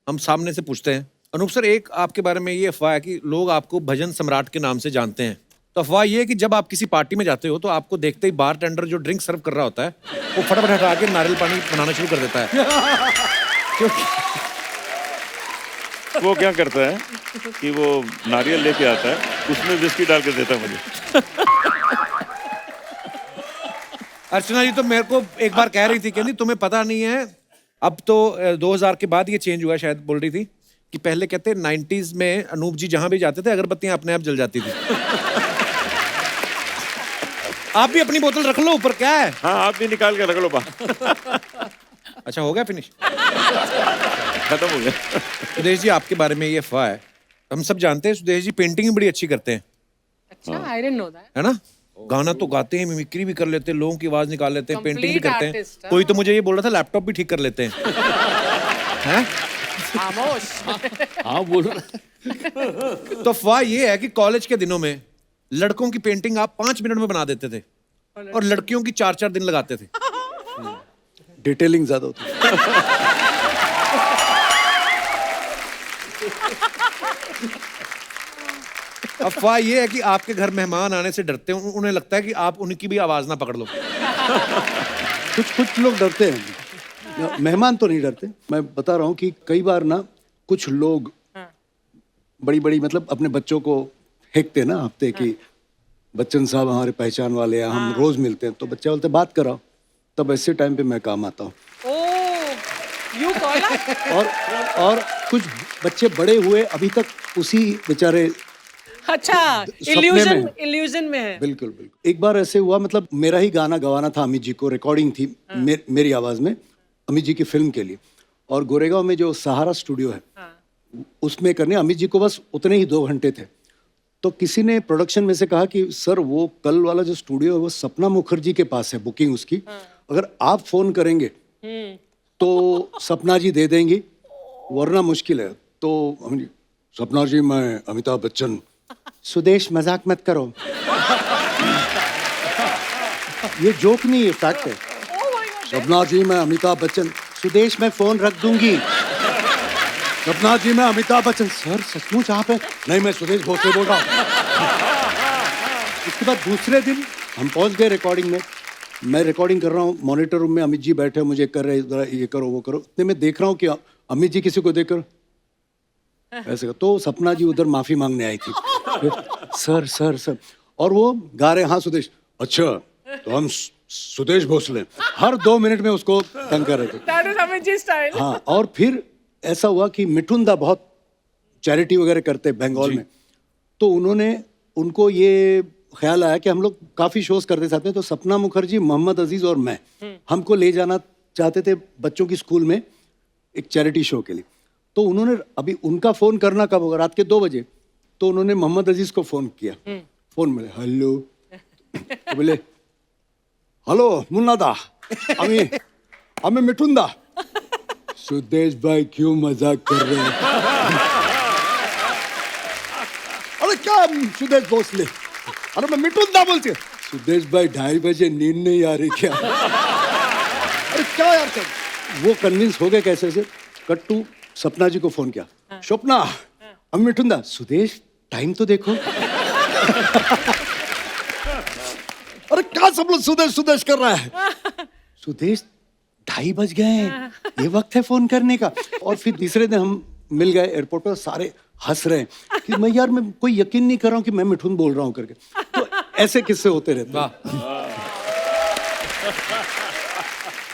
हम सामने से पूछते हैं। अनूप सर, एक आपके बारे में ये अफवाह है कि लोग आपको भजन सम्राट के नाम से जानते हैं। तो अफवाह ये है कि जब आप किसी पार्टी में जाते हो तो आपको देखते ही बार टेंडर जो ड्रिंक सर्व कर रहा होता है वो फटाफट हटा के नारियल पानी बनाना शुरू कर देता है। क्योंकि वो क्या करता है कि वो नारियल लेके आता है, उसमें विस्की डाल के देता है मुझे। अर्चना जी तो मेरे को एक बार कह रही थी, कहती तुम्हें पता नहीं है, अब तो 2000 के बाद ये चेंज हुआ शायद, बोल रही थी कि पहले कहते 90s में अनूप जी जहां भी जाते थे अगरबत्तियां अपने आप जल जाती थी। आप भी अपनी बोतल रख लो ऊपर, क्या है? हाँ, आप भी निकाल के रख लो बाहर। अच्छा, हो गया फिनिश? खत्म हो गया। सुदेश जी आपके बारे में ये अफवाह है, हम सब जानते हैं सुदेश जी पेंटिंग भी बड़ी अच्छी करते हैं, अच्छा, आई डिडंट नो दैट। है ना? गाना तो गाते हैं, मिमिक्री भी कर लेते हैं, लोगों की आवाज निकाल लेते हैं, पेंटिंग भी Complete करते हैं। artist, हाँ। कोई तो मुझे ये बोल रहा था लैपटॉप भी ठीक कर लेते हैं। हैं? खामोश। हाँ बोल रहा तो अफवाह ये है कि कॉलेज के दिनों में लड़कों की पेंटिंग आप 5 मिनट में बना देते थे और लड़कियों की 4-4 दिन लगाते थे। डिटेलिंग ज्यादा होती है। अफवाह ये है कि आपके घर मेहमान आने से डरते हैं, उन्हें लगता है कि आप उनकी भी आवाज ना पकड़ लो। कुछ लोग डरते हैं, मेहमान तो नहीं डरते। मैं बता रहा हूँ कि कई बार ना कुछ लोग बड़ी बड़ी मतलब अपने बच्चों को फेंकते ना हफ्ते की, बच्चन साहब हमारे पहचान वाले हैं, हम रोज मिलते हैं, तो बच्चे बोलते बात कराओ, तब ऐसे टाइम पे मैं काम आता हूँ। You call? और कुछ बच्चे बड़े हुए अभी तक उसी बेचारे अच्छा, सपने इल्यूजन में। इल्यूजन में है। बिल्कुल बिल्कुल। एक बार ऐसे हुआ, मतलब मेरा ही गाना गवाना था अमित जी को, रिकॉर्डिंग थी मेरी आवाज में अमित जी की फिल्म के लिए, और गोरेगांव में जो सहारा स्टूडियो है उसमें करने अमित जी को बस उतने ही 2 घंटे थे। तो किसी ने प्रोडक्शन में से कहा कि सर वो कल वाला जो स्टूडियो है वो सपना मुखर्जी के पास है बुकिंग उसकी, अगर आप फोन करेंगे तो सपना जी दे देंगी वरना मुश्किल है। तो सपना जी मैं अमिताभ बच्चन। सुदेश मजाक मत करो, ये जोक नहीं है, फैक्ट है। सपना जी मैं अमिताभ बच्चन। सुदेश मैं फोन रख दूंगी। सपना जी मैं अमिताभ बच्चन। सर सचमुच आप हैं? नहीं, मैं सुदेश भोसले बोल रहा हूँ। उसके बाद दूसरे दिन हम पहुंच गए रिकॉर्डिंग में, मैं रिकॉर्डिंग कर रहा हूँ, मॉनिटर रूम में अमित जी बैठे, मुझे कर रहे जरा ये करो वो करो, इतने में देख रहा हूँ कि अमित जी किसी को देखकर ऐसे तो सपना जी उधर माफी मांगने आई थी। सर सर सर, और वो गा रहे, हाँ सुदेश, अच्छा तो हम सुदेश भोसले, हर 2 मिनट में उसको तंग कर रहे थे। That is Amit ji style. हाँ, और फिर ऐसा हुआ कि मिठुन दा बहुत चैरिटी वगैरह करते बंगाल में, तो उनको ये ख्याल आया कि हम लोग काफी शोज करते साथ में, तो सपना मुखर्जी, मोहम्मद अजीज और मैं हमको ले जाना चाहते थे बच्चों की स्कूल में एक चैरिटी शो के लिए। तो उन्होंने, अभी उनका फोन करना कब होगा, रात के 2 बजे, तो उन्होंने मोहम्मद अजीज को फोन किया, फोन में हेलो, तो बोले हेलो मुन्ना दा, हमें मिठुन दा। सुदेश भाई क्यों मजाक कर रहे हैं? अरे क्या सुदेश भोसले, अरे मैं मिठुन दा बोलती हूँ। सुदेश भाई 2:30 बजे नींद नहीं आ रही क्या? अरे क्या यार क्या? वो कन्विंस हो गए कैसे से, कट्टू सपना जी को फोन किया, स्वप्ना हम मिठुन दा। सुदेश टाइम तो देखो। अरे क्या सब लोग सुदेश सुदेश कर रहा है? सुदेश 2:30 बज गए हैं, ये वक्त है फोन करने का। और फिर तीसरे दिन हम मिल गए एयरपोर्ट पर, सारे हंस रहे हैं कि मैं कोई यकीन नहीं कर रहा हूँ कि मैं मिठुन बोल रहा हूँ करके। तो ऐसे किस्से होते रहते हैं।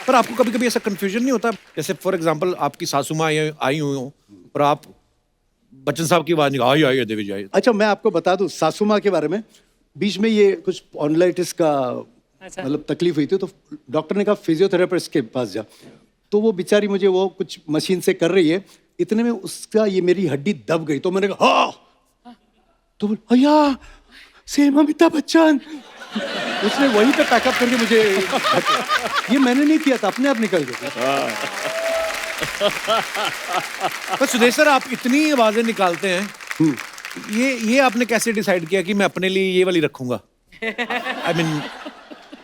पर आपको कभी कभी ऐसा कंफ्यूजन नहीं होता, जैसे फॉर एग्जांपल आपकी सासू माँ आई हुई हो और आप बच्चन साहब की आवाज निकाल, आई देवी जी आई। अच्छा, मैं आपको बता दूं सासू माँ के बारे में, बीच में ये कुछ ऑनलाइटिस का मतलब तकलीफ हुई थी, तो डॉक्टर ने कहा फिजियोथेरेपिस्ट के पास जा, तो वो बेचारी मुझे वो कुछ मशीन से कर रही है, इतने में उसका ये मेरी हड्डी दब गई, तो मैंने कहा हाँ, तो भैया सेम अमिताभ बच्चन। उसने वहीं पे पैकअप करके मुझे, ये मैंने नहीं किया था, अपने आप निकल गया। पर सुदेश सर, आप इतनी आवाजें निकालते हैं, ये आपने कैसे डिसाइड किया कि मैं अपने लिए ये वाली रखूंगा? आई मीन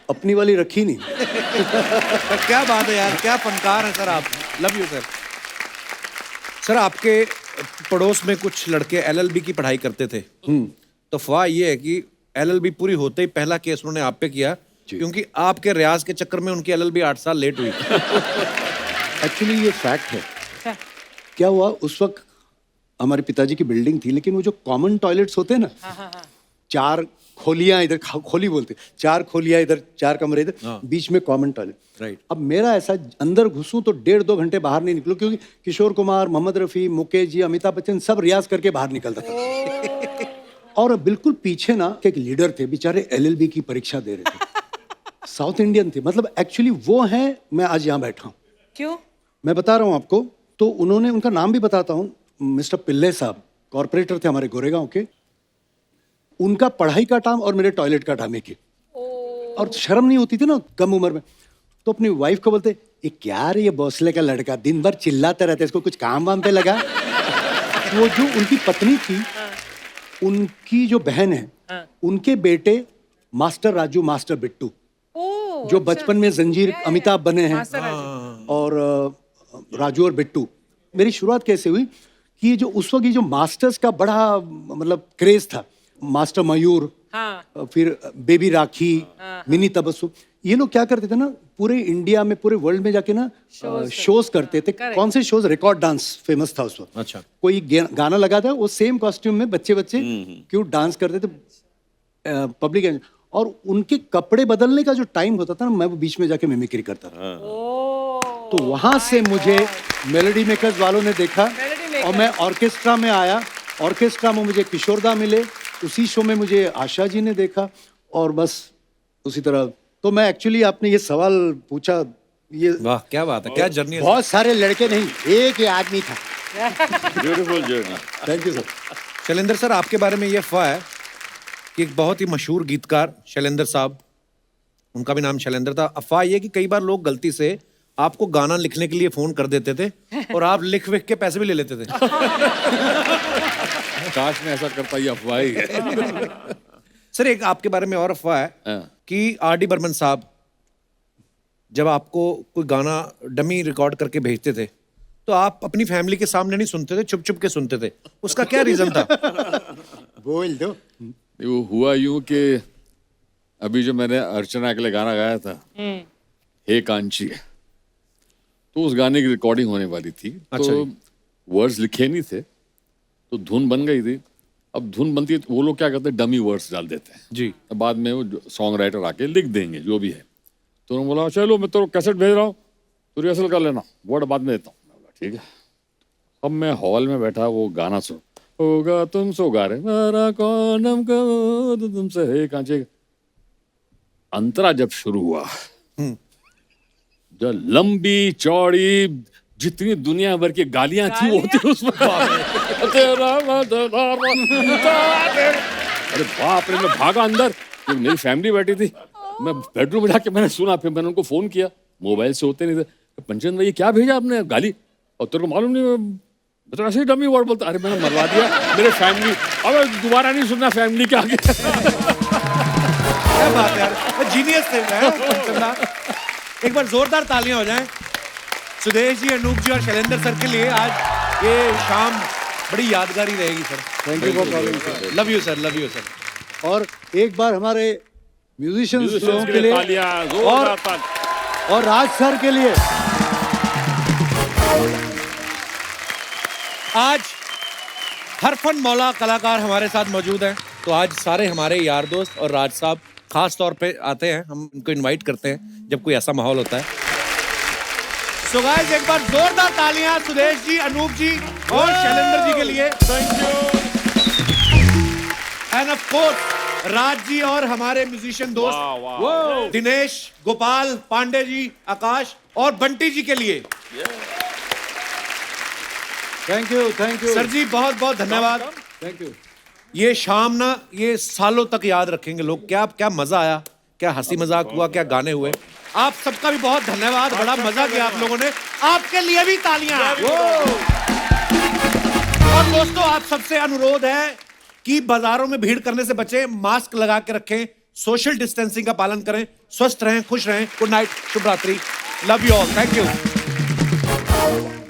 अपनी वाली रखी नहीं। क्या बात है यार, क्या फनकार है सर आप। Love you sir. सर आपके पड़ोस में कुछ लड़के एलएलबी की पढ़ाई करते थे, तो अफवाह ये है कि एलएलबी पूरी होते ही पहला केस उन्होंने आप पे किया, क्योंकि आपके रियाज के चक्कर में उनकी एलएलबी 8 साल लेट हुई। एक्चुअली ये फैक्ट है। क्या हुआ, उस वक्त हमारे पिताजी की बिल्डिंग थी, लेकिन वो जो कॉमन टॉयलेट्स होते हैं ना, 4 खोलियां इधर, खोली बोलते, 4 खोलियां इधर, 4 कमरे इधर, बीच में कॉमन टॉयलेट। राइट। अब मेरा ऐसा, अंदर घुसूं तो 1.5-2 घंटे बाहर नहीं निकलूं, क्योंकि किशोर कुमार, मोहम्मद रफी, मुकेश जी, अमिताभ बच्चन सब रियाज करके बाहर निकलता था। और बिल्कुल पीछे ना एक लीडर थे, बेचारे एलएलबी की परीक्षा दे रहे थे, साउथ इंडियन थे, मतलब एक्चुअली वो हैं, मैं आज यहाँ बैठा हूँ। क्यों? मैं बता रहा हूँ आपको, तो उन्होंने, उनका नाम भी बताता हूँ, मिस्टर पिल्ले साहब, कॉर्पोरेटर थे हमारे गोरेगांव के। उनका पढ़ाई का टाइम और मेरे टॉयलेट का टाइम एक ही। और शर्म नहीं होती थी ना कम उम्र में, तो अपनी वाइफ को बोलते, ये क्या रे, ये भोसले का लड़का दिन भर चिल्लाता रहता है, इसको कुछ काम वाम पे लगा। वो जो उनकी पत्नी थी, उनकी जो बहन है, उनके बेटे मास्टर राजू, मास्टर बिट्टू, जो बचपन में जंजीर अमिताभ बने हैं, और राजू और बिट्टू। मेरी शुरुआत कैसे हुई कि जो उस वक्त ये जो मास्टर्स का बड़ा मतलब क्रेज था, मास्टर मयूर, फिर बेबी राखी, मिनी तबस्सुम, ये लोग क्या करते थे ना, पूरे इंडिया में, पूरे वर्ल्ड में जाके ना शोज करते थे। कौन से शोज? रिकॉर्ड डांस फेमस था उस वक्त। अच्छा। कोई गाना लगा था, वो सेम कॉस्ट्यूम में बच्चे क्यूट डांस करते थे पब्लिक। और उनके कपड़े बदलने का जो टाइम होता था ना, मैं वो बीच में जाके मिमिक्री करता था। तो वहां से मुझे मेलोडी मेकर्स वालों ने देखा, और मैं ऑर्केस्ट्रा में आया। ऑर्केस्ट्रा में मुझे किशोरदा मिले, उसी शो में मुझे आशा जी ने देखा, और बस उसी तरह। तो मैं एक्चुअली, आपने ये सवाल पूछा, ये वाह क्या बात है, क्या जर्नी है। बहुत सारे लड़के नहीं, एक ही आदमी था। Beautiful journey. Thank you sir. Shailendra sir, आपके बारे में ये अफवाह है कि एक बहुत ही मशहूर गीतकार शैलेंद्र साहब, उनका भी नाम शैलेंद्र था। अफवाह ये कि कई बार लोग गलती से आपको गाना लिखने के लिए फोन कर देते थे, और आप लिख विख के पैसे भी ले लेते थे। काश में ऐसा करता, ये अफवाह ही है। सर एक आपके बारे में और अफवाह है कि आर.डी. बर्मन साहब जब आपको कोई गाना डमी रिकॉर्ड करके भेजते थे, तो आप अपनी फैमिली के सामने नहीं सुनते थे, छुप छुप के सुनते थे। उसका क्या रीजन था? बोल दो। वो हुआ यूं कि अभी जो मैंने अर्चना के लिए गाना गाया था, हे कांची, तो उस गाने की रिकॉर्डिंग होने वाली थी। अच्छा तो वर्ड्स लिखे नहीं थे, तो धुन बन गई थी। अब धुन बनती है तो वो लोग क्या करते हैं, डमी वर्ड्स डाल देते हैं जी। अब बाद में वो सॉन्ग राइटर आके लिख देंगे जो भी है। तो उन्होंने बोला, चलो मैं तो कैसेट भेज रहा हूँ, तो रिहर्सल कर लेना, वर्ड बाद में देता हूँ। ठीक है। अब मैं हॉल में बैठा, वो गाना सुन, होगा तुम सो गा रहे, मेरा कौनम को तुमसे हे कांचे। अंतरा जब शुरू हुआ, जो लंबी चौड़ी जितनी दुनिया भर की गालियां थी वो थी उसमें। अरे बाप रे, मैं भागा अंदर, मेरी फैमिली बैठी थी, मैं बेडरूम में जाके मैंने सुना, फिर मैंने उनको फोन किया, मोबाइल से होते नहीं थे, पंचन भाई ये क्या भेजा आपने गाली, और तेरे को मालूम नहीं, मैं तो ऐसे ही डमी वर्ड बोलता। अरे मैंने मरवा दिया मेरे फैमिली, अब दोबारा नहीं सुनना फैमिली के आगे। क्या बात है यार, जीनियस थे मैं। एक बार जोरदार तालियां हो जाएं सुदेश जी, अनूप जी और शैलेंद्र सर के लिए। आज ये शाम बड़ी यादगार ही रहेगी sir. Thank you for calling sir. Love you sir, love you sir. और एक बार हमारे म्यूजिशियंस लोगों के लिए, और राज सर के लिए। आज हरफन मौला कलाकार हमारे साथ मौजूद हैं, तो आज सारे हमारे यार दोस्त और राज साहब खास तौर पे आते हैं, हम उनको इनवाइट करते हैं जब कोई ऐसा माहौल होता है। सो गाइस, एक बार जोरदार तालियां सुदेश जी, अनूप जी और शैलेंद्र जी के लिए। Thank you. And of course Raj ji और हमारे म्यूजिशियन दोस्त दिनेश, गोपाल, पांडे जी, आकाश और बंटी जी के लिए। Thank you, thank you sir ji, बहुत बहुत धन्यवाद। Thank you. ये शाम ना, ये सालों तक याद रखेंगे लोग। क्या क्या मजा आया, क्या हंसी मजाक हुआ, क्या गाने हुए। आप सबका भी बहुत धन्यवाद, बड़ा मजा किया आप लोगों ने। आपके लिए भी तालियां। और दोस्तों, आप सबसे अनुरोध है कि बाजारों में भीड़ करने से बचें, मास्क लगा के रखें, सोशल डिस्टेंसिंग का पालन करें, स्वस्थ रहें, खुश रहें। गुड नाइट, शुभ रात्रि, love you all, thank you.